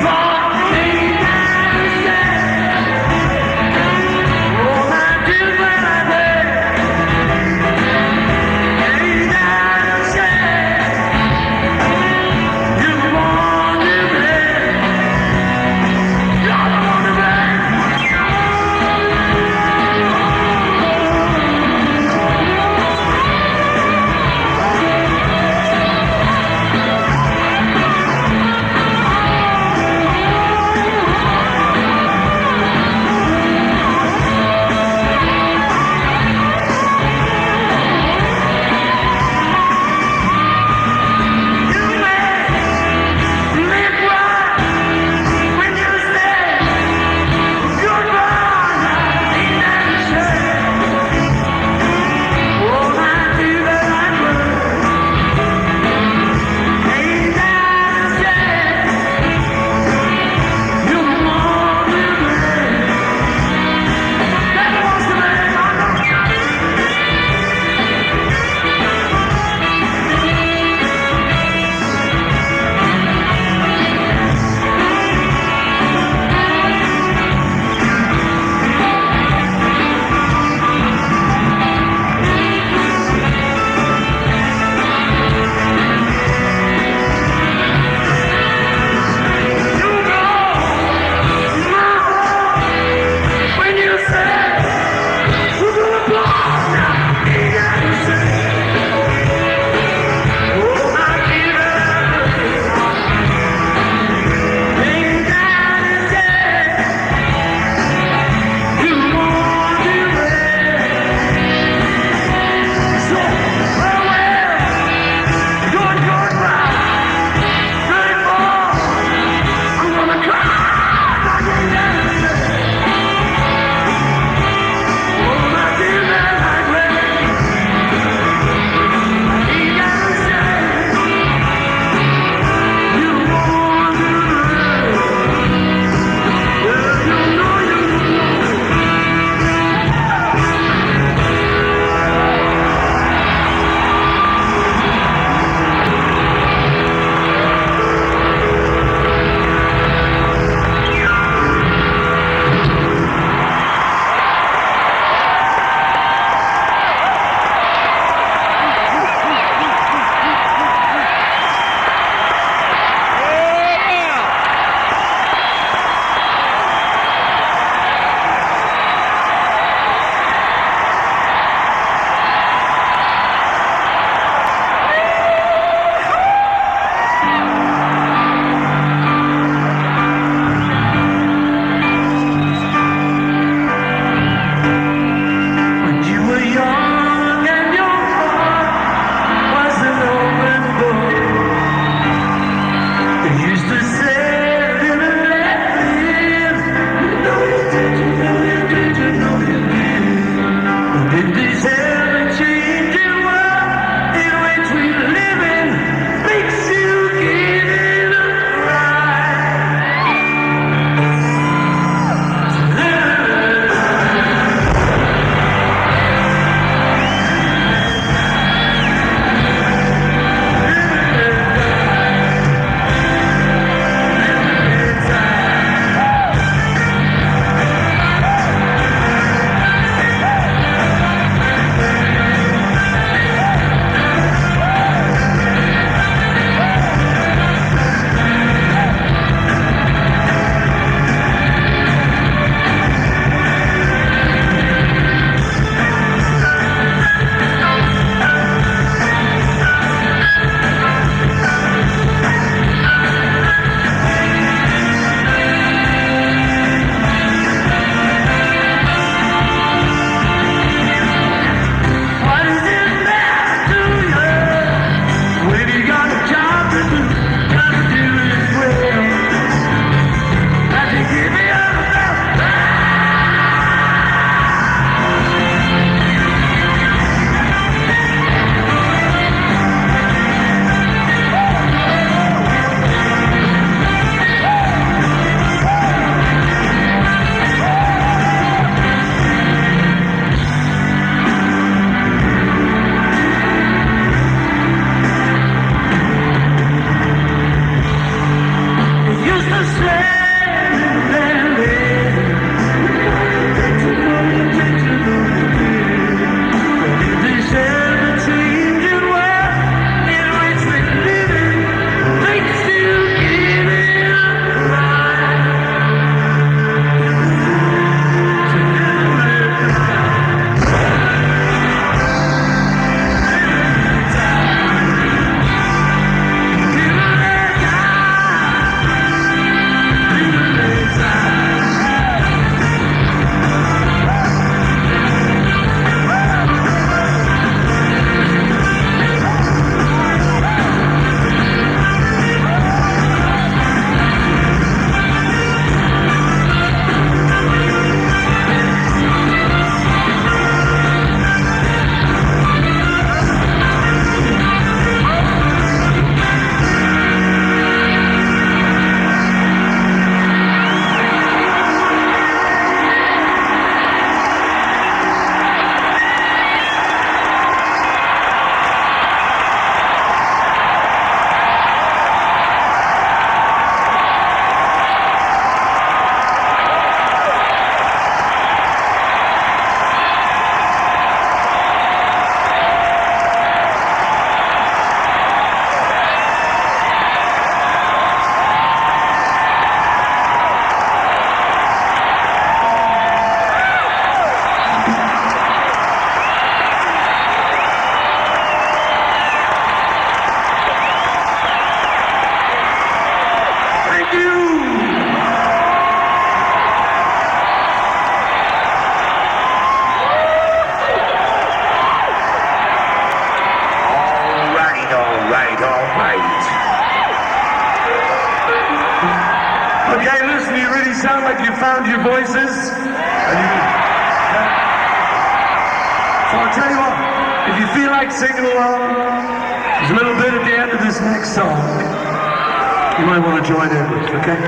sound like you found your voices? So I'll tell you what, if you feel like singing along, there's a little bit at the end of this next song you might want to join in with, okay?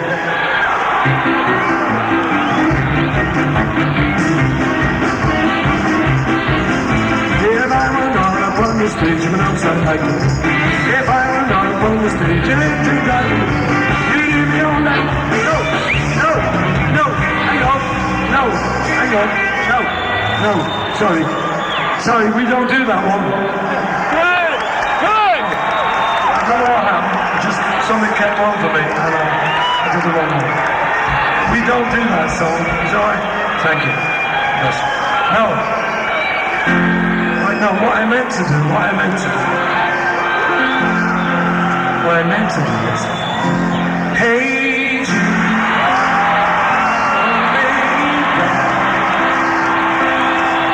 If I were not up on the stage, I'm an outside hiker. If I were not up on the stage, and it turned out you leave me all night. No, hang on, no, sorry, we don't do that one. Good! I don't know what happened, just something came over me, and I did the wrong one. We don't do that song, sorry. Thank you. Yes. No. No, what I meant to do is, hey Jude,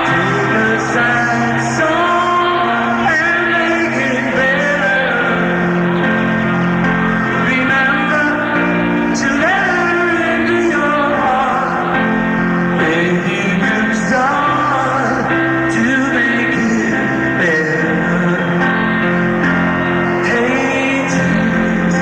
take a sad song and make it better. Remember to let her into your heart. Baby, good song to make it better. Hey Jude,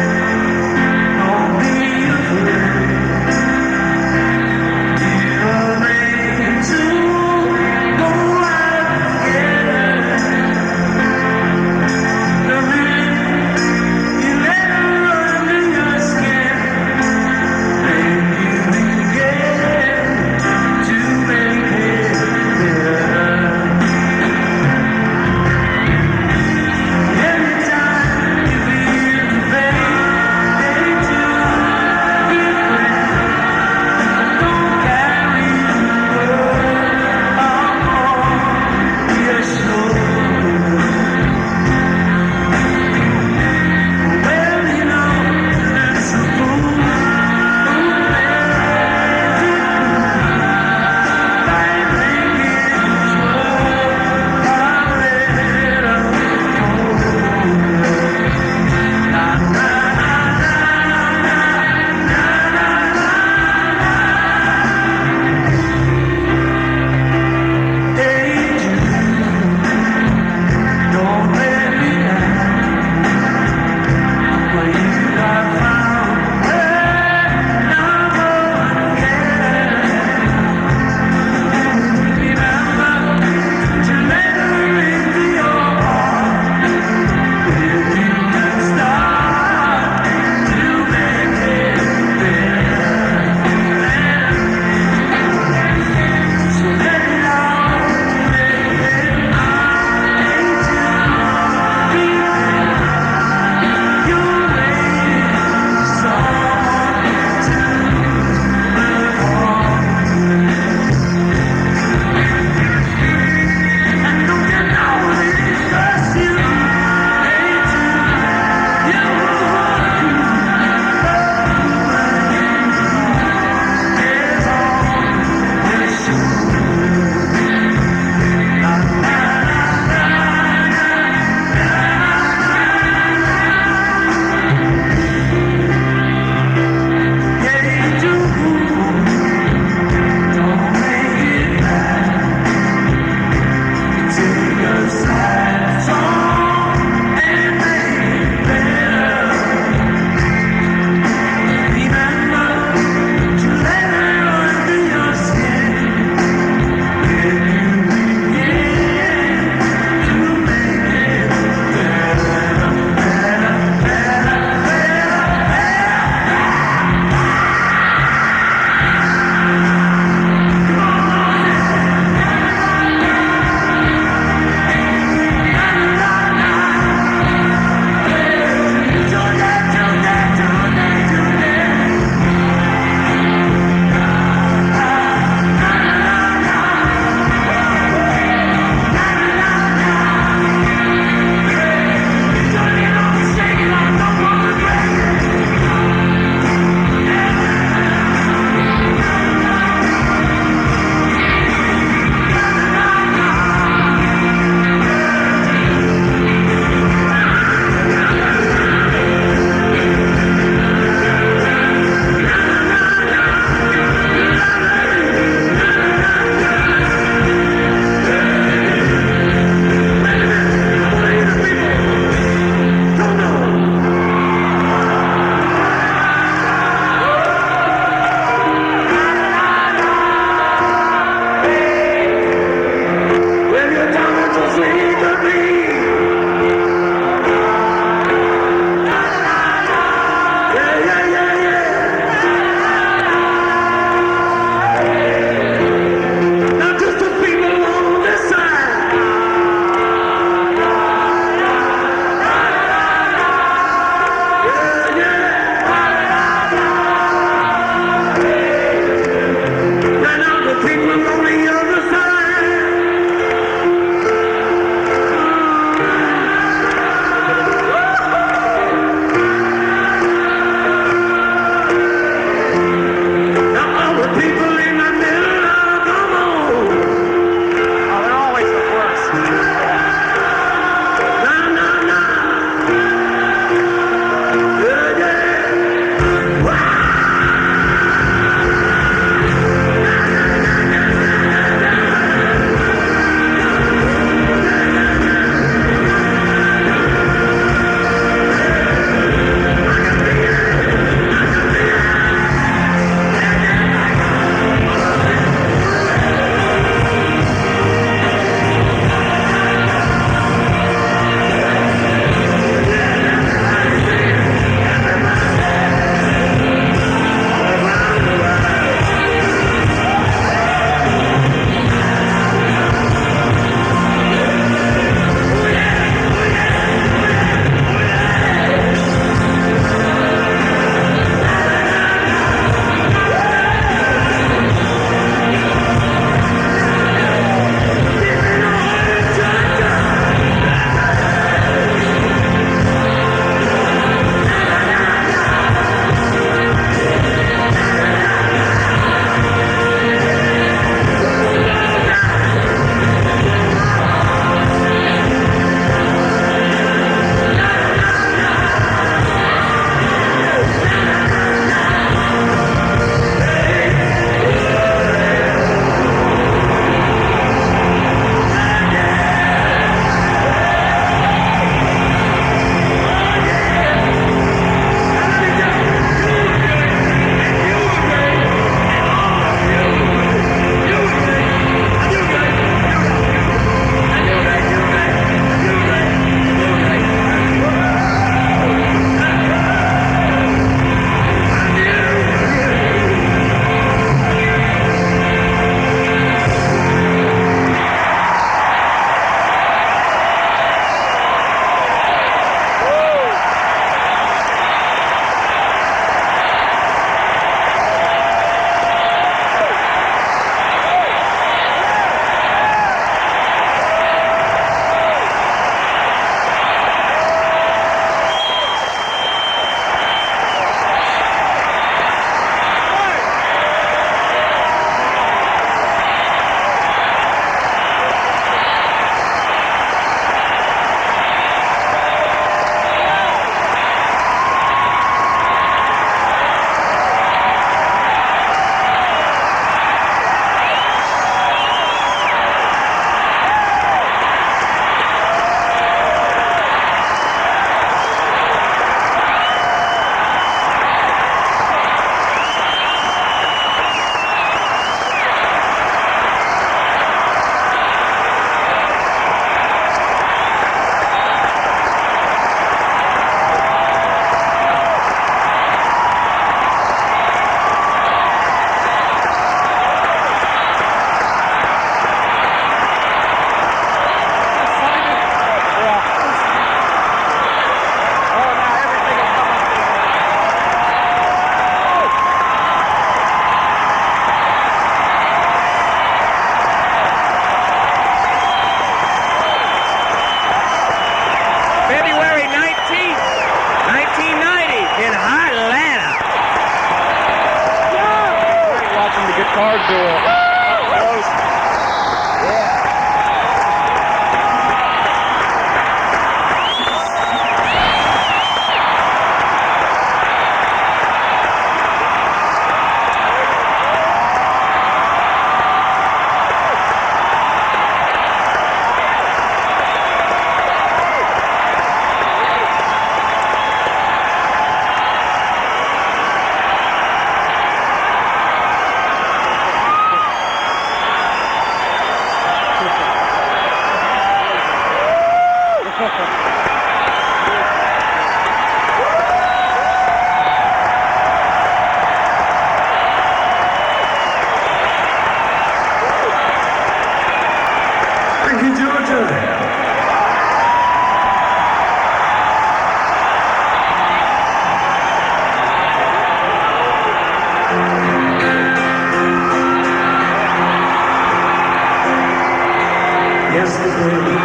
Yesterday,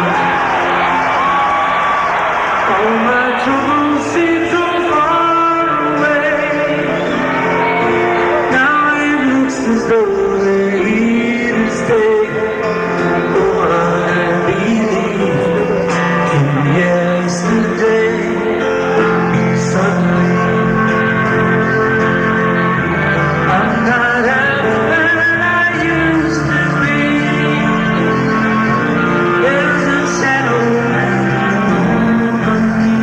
all my troubles seem so far away. Now it looks as though they're here to stay. Oh, I believe in yesterday. Suddenly, I'm not as bad I used to be. There's a shadow over me.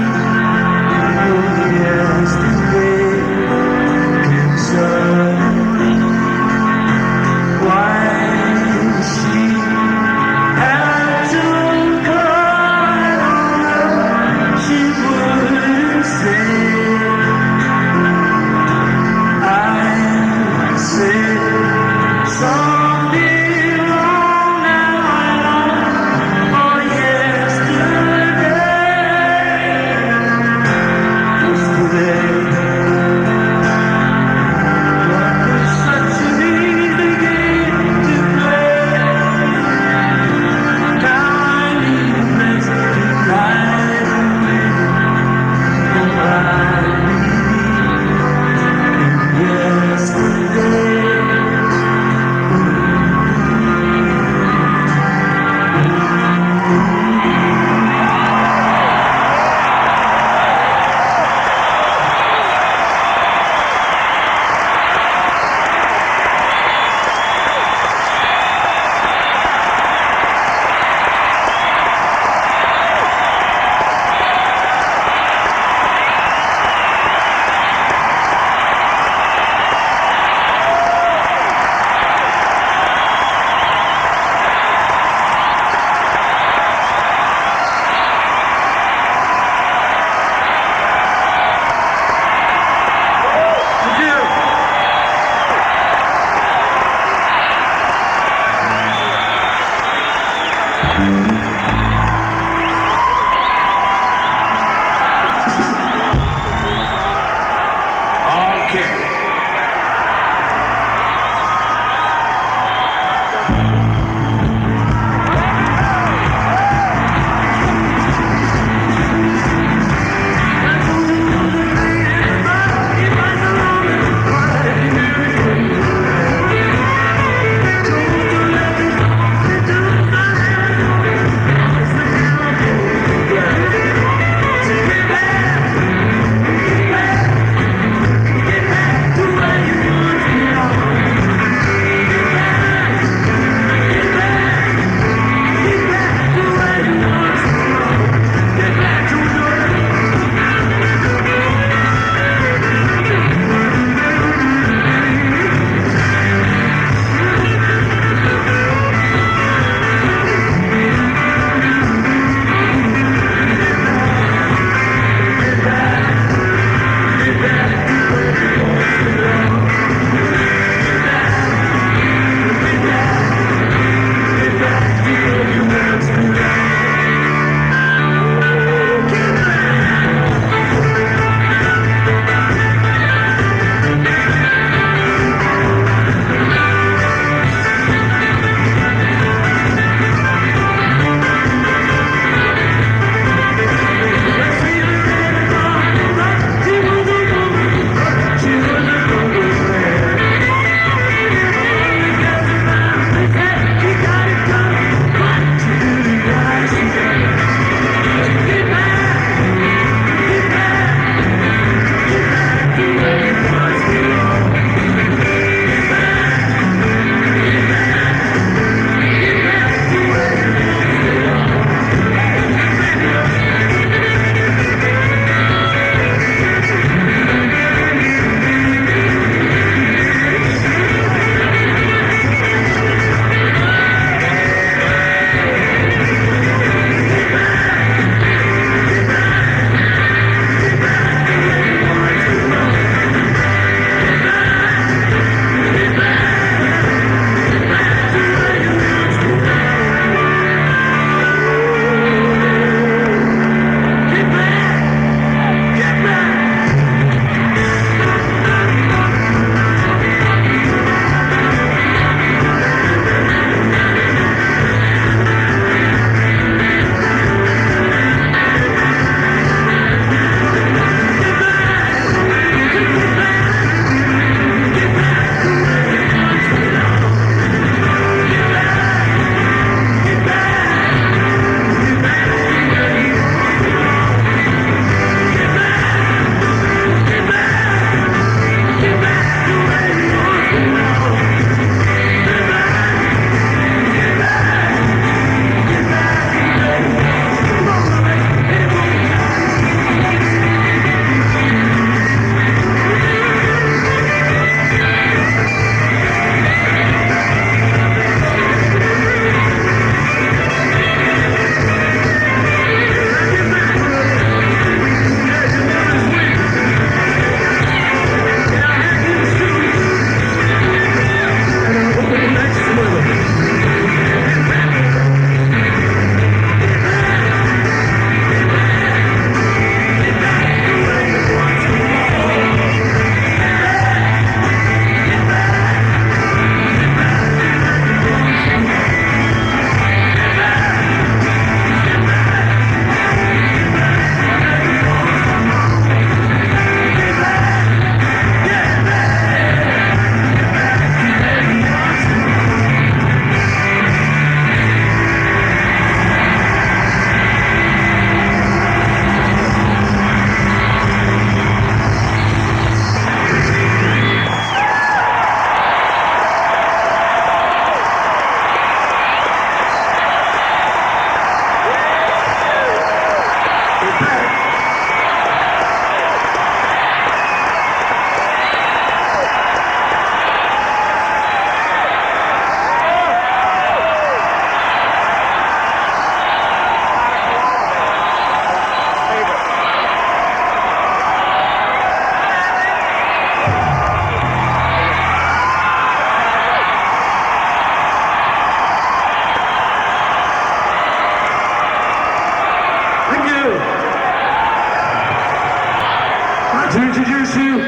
to introduce you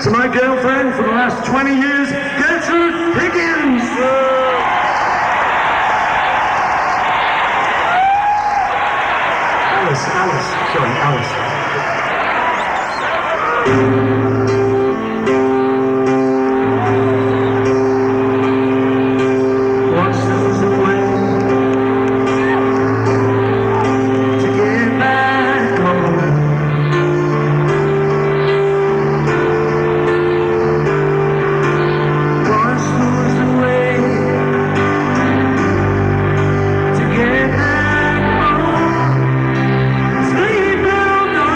to my girlfriend for the last 20 years, Gertrude Higgins. Alice. What's the way to get back home? What's the way to get back home? Sleep on the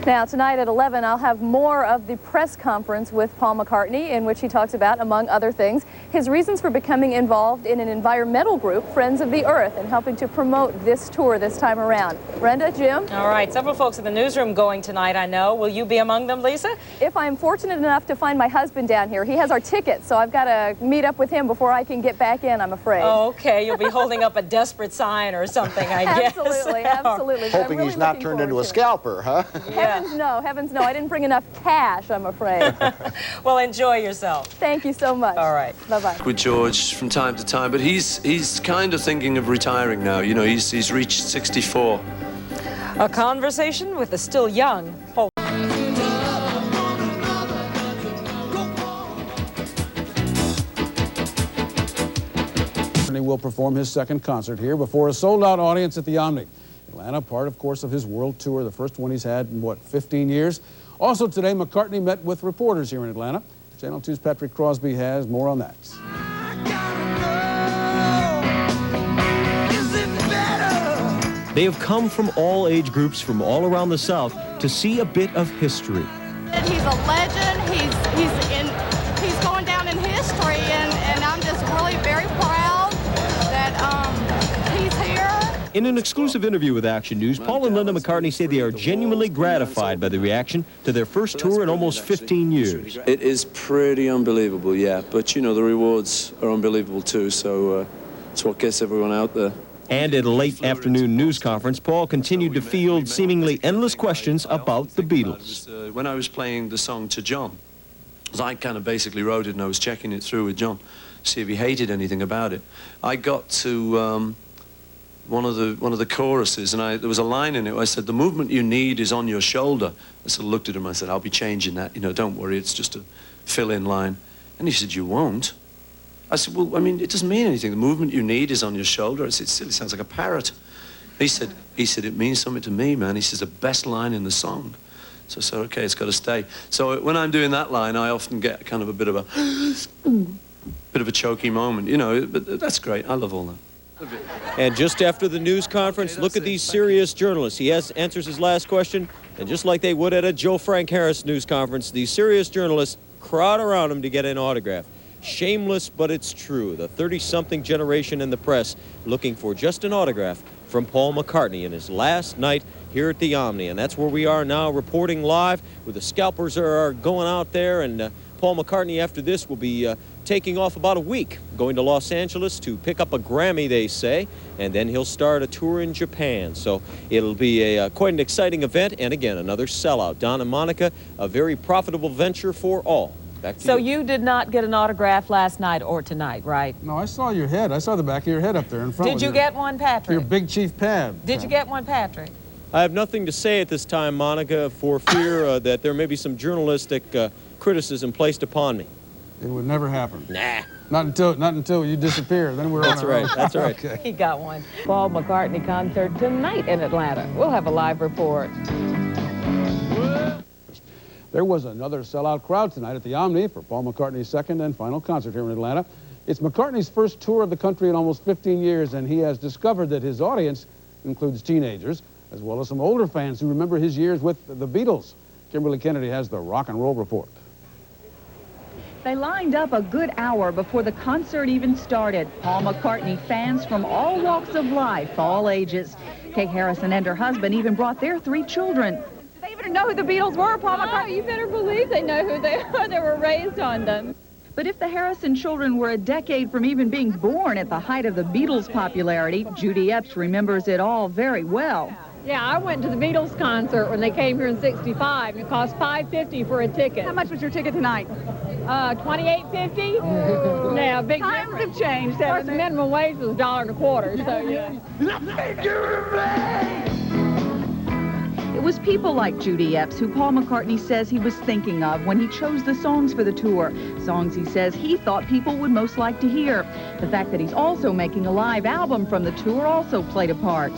Now, tonight at 11, I'll have more of the press conference with Paul McCartney, in which he talks about, among other things, his reasons for becoming involved in an environmental group, Friends of the Earth, and helping to promote this tour this time around. Brenda, Jim? All right, several folks in the newsroom going tonight, I know. Will you be among them, Lisa? If I'm fortunate enough to find my husband down here, he has our tickets, so I've got to meet up with him before I can get back in, I'm afraid. Oh, okay, you'll be holding up a desperate sign or something, I guess. Absolutely, absolutely. Hoping really he's not turned into a scalper, huh? Heavens no, heavens no. I didn't bring enough cash, I'm afraid. Well, enjoy yourself. Thank you so much. All right. Bye-bye. With George from time to time, but he's kind of thinking of retiring now. You know, he's reached 64. A conversation with the still young Paul. He will perform his second concert here before a sold-out audience at the Omni. Atlanta, part, of course, of his world tour, the first one he's had in, what, 15 years? Also today, McCartney met with reporters here in Atlanta. Channel 2's Patrick Crosby has more on that. They have come from all age groups from all around the South to see a bit of history. He's a legend. He's going down in history, and I'm just really very proud that he's here. In an exclusive interview with Action News, Paul and Linda McCartney say they are genuinely gratified by the reaction to their first tour in almost 15 years. It is pretty unbelievable, yeah, but you know, the rewards are unbelievable too, so it's what gets everyone out there. And at a late afternoon news conference, Paul continued to field seemingly endless questions about the Beatles. When I was playing the song to John, I kind of basically wrote it and I was checking it through with John, see if he hated anything about it. I got to one of the choruses, and there was a line in it where I said, "The movement you need is on your shoulder." I sort of looked at him, I said, "I'll be changing that, you know, don't worry, it's just a fill-in line." And he said, "You won't?" I said, "Well, I mean, it doesn't mean anything. The movement you need is on your shoulder." I said, "It silly, sounds like a parrot." He said, "It means something to me, man." He says, "The best line in the song." So I said, "Okay, it's got to stay." So when I'm doing that line, I often get kind of a bit of a choky moment, you know, but that's great. I love all that. And just after the news conference, look at these serious journalists. He answers his last question, and just like they would at a Joe Frank Harris news conference, these serious journalists crowd around him to get an autograph. Shameless, but it's true. The 30-something generation in the press looking for just an autograph from Paul McCartney in his last night here at the Omni. And that's where we are now, reporting live, where the scalpers are going out there, and Paul McCartney after this will be taking off about a week, going to Los Angeles to pick up a Grammy, they say, and then he'll start a tour in Japan. So it'll be quite an exciting event, and again, another sellout. Don and Monica, a very profitable venture for all. Back to So you. you did not get an autograph last night or tonight, right? No, I saw your head. I saw the back of your head up there in front. Did you get one, Patrick? Your Big Chief pad. Did you get one, Patrick? I have nothing to say at this time, Monica, for fear that there may be some journalistic criticism placed upon me. It would never happen. Nah. Not until you disappear. Then we're That's on our right. own. That's right. Okay. He got one. Paul McCartney concert tonight in Atlanta. We'll have a live report. There was another sellout crowd tonight at the Omni for Paul McCartney's second and final concert here in Atlanta. It's McCartney's first tour of the country in almost 15 years, and he has discovered that his audience includes teenagers, as well as some older fans who remember his years with the Beatles. Kimberly Kennedy has the Rock and Roll Report. They lined up a good hour before the concert even started. Paul McCartney fans from all walks of life, all ages. Kay Harrison and her husband even brought their 3 children. They even know who the Beatles were, Paul McCartney. Oh, you better believe they know who they are. They were raised on them. But if the Harrison children were a decade from even being born at the height of the Beatles' popularity, Judy Epps remembers it all very well. Yeah, I went to the Beatles concert when they came here in '65, and it cost $5.50 for a ticket. How much was your ticket tonight? $28.50. Yeah, big Times difference. have changed, Of course, haven't the they? minimum wage was $1.25, so yeah. It was people like Judy Epps who Paul McCartney says he was thinking of when he chose the songs for the tour. Songs he says he thought people would most like to hear. The fact that he's also making a live album from the tour also played a part.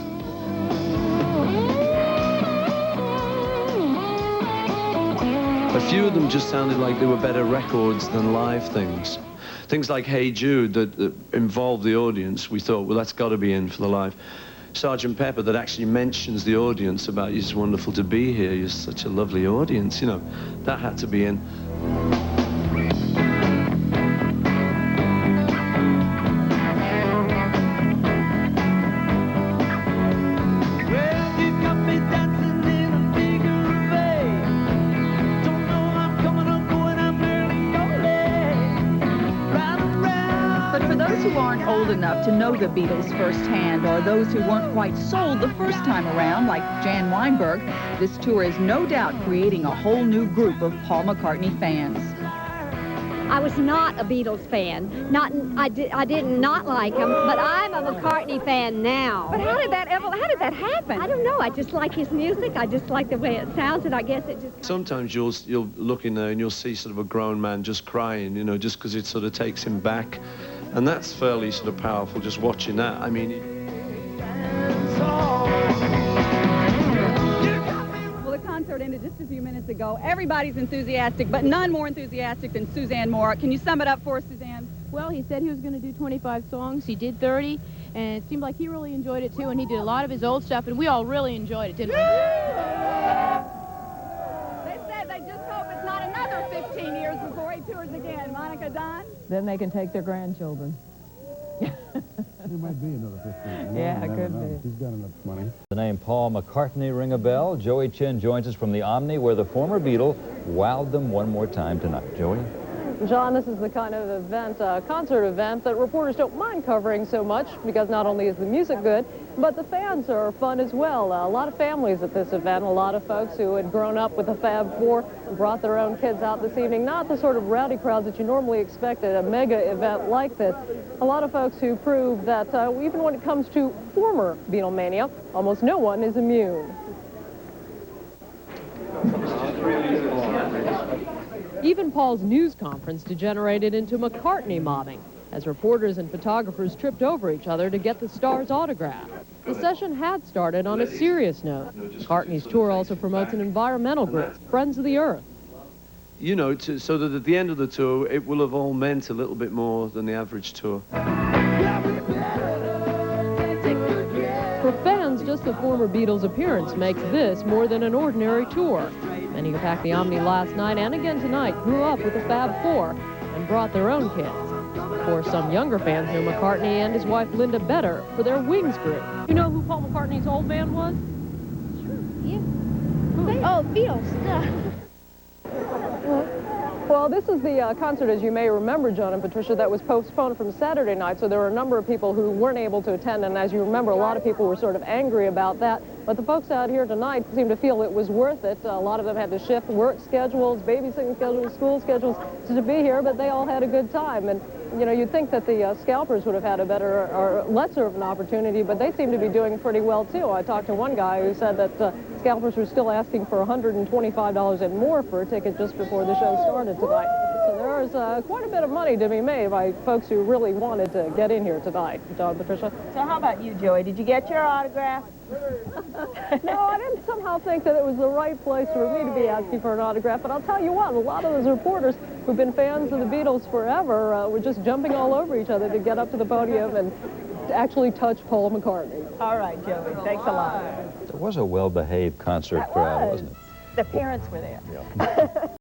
A few of them just sounded like they were better records than live things. Things like Hey Jude that involved the audience, we thought, well, that's got to be in for the live. Sgt. Pepper that actually mentions the audience about, it's wonderful to be here, you're such a lovely audience, you know. That had to be in. Who aren't old enough to know the Beatles firsthand, or those who weren't quite sold the first time around, like Jan Weinberg, this tour is no doubt creating a whole new group of Paul McCartney fans. I was not a Beatles fan. I did not like him, but I'm a McCartney fan now. But how did that happen? I don't know. I just like his music. I just like the way it sounds, and I guess it just... Sometimes you'll look in there and you'll see sort of a grown man just crying, you know, just because it sort of takes him back. And that's fairly sort of powerful, just watching that. I mean... Well, the concert ended just a few minutes ago. Everybody's enthusiastic, but none more enthusiastic than Suzanne Moore. Can you sum it up for us, Suzanne? Well, he said he was going to do 25 songs. He did 30, and it seemed like he really enjoyed it, too, and he did a lot of his old stuff, and we all really enjoyed it, didn't we? They said they just hope it's not another 15 years before he tours again. Monica Dunn? Then they can take their grandchildren. It might be another 15. Yeah, it could be. He's got enough money. The name Paul McCartney ring a bell. Joey Chin joins us from the Omni, where the former Beatle wowed them one more time tonight. Joey? John, this is the kind of event, concert event, that reporters don't mind covering so much, because not only is the music good, but the fans are fun as well. A lot of families at this event, a lot of folks who had grown up with the Fab Four and brought their own kids out this evening. Not the sort of rowdy crowds that you normally expect at a mega event like this. A lot of folks who prove that even when it comes to former Beatlemania, almost no one is immune. Even Paul's news conference degenerated into McCartney mobbing, as reporters and photographers tripped over each other to get the star's autograph. The session had started on a serious note. McCartney's tour also promotes an environmental group, Friends of the Earth. You know, so that at the end of the tour, it will have all meant a little bit more than the average tour. For fans, just the former Beatles' appearance makes this more than an ordinary tour. Many who packed the Omni last night and again tonight grew up with the Fab Four and brought their own kids. Of course, some younger fans knew McCartney and his wife Linda better for their Wings group. You know who Paul McCartney's old band was? Oh, Beatles. Well, this is the concert, as you may remember, John and Patricia, that was postponed from Saturday night, so there were a number of people who weren't able to attend, and as you remember, a lot of people were sort of angry about that. But the folks out here tonight seem to feel it was worth it. A lot of them had to shift work schedules, babysitting schedules, school schedules to be here, but they all had a good time. And, you know, you'd think that the scalpers would have had a better or lesser of an opportunity, but they seem to be doing pretty well, too. I talked to one guy who said that scalpers were still asking for $125 and more for a ticket just before the show started tonight. So there's quite a bit of money to be made by folks who really wanted to get in here tonight. John, Patricia? So how about you, Joey? Did you get your autograph? No, I didn't somehow think that it was the right place for me to be asking for an autograph, but I'll tell you what, a lot of those reporters who've been fans of the Beatles forever were just jumping all over each other to get up to the podium and to actually touch Paul McCartney. All right, Joey, thanks a lot. It was a well-behaved concert crowd, wasn't it? The parents were there.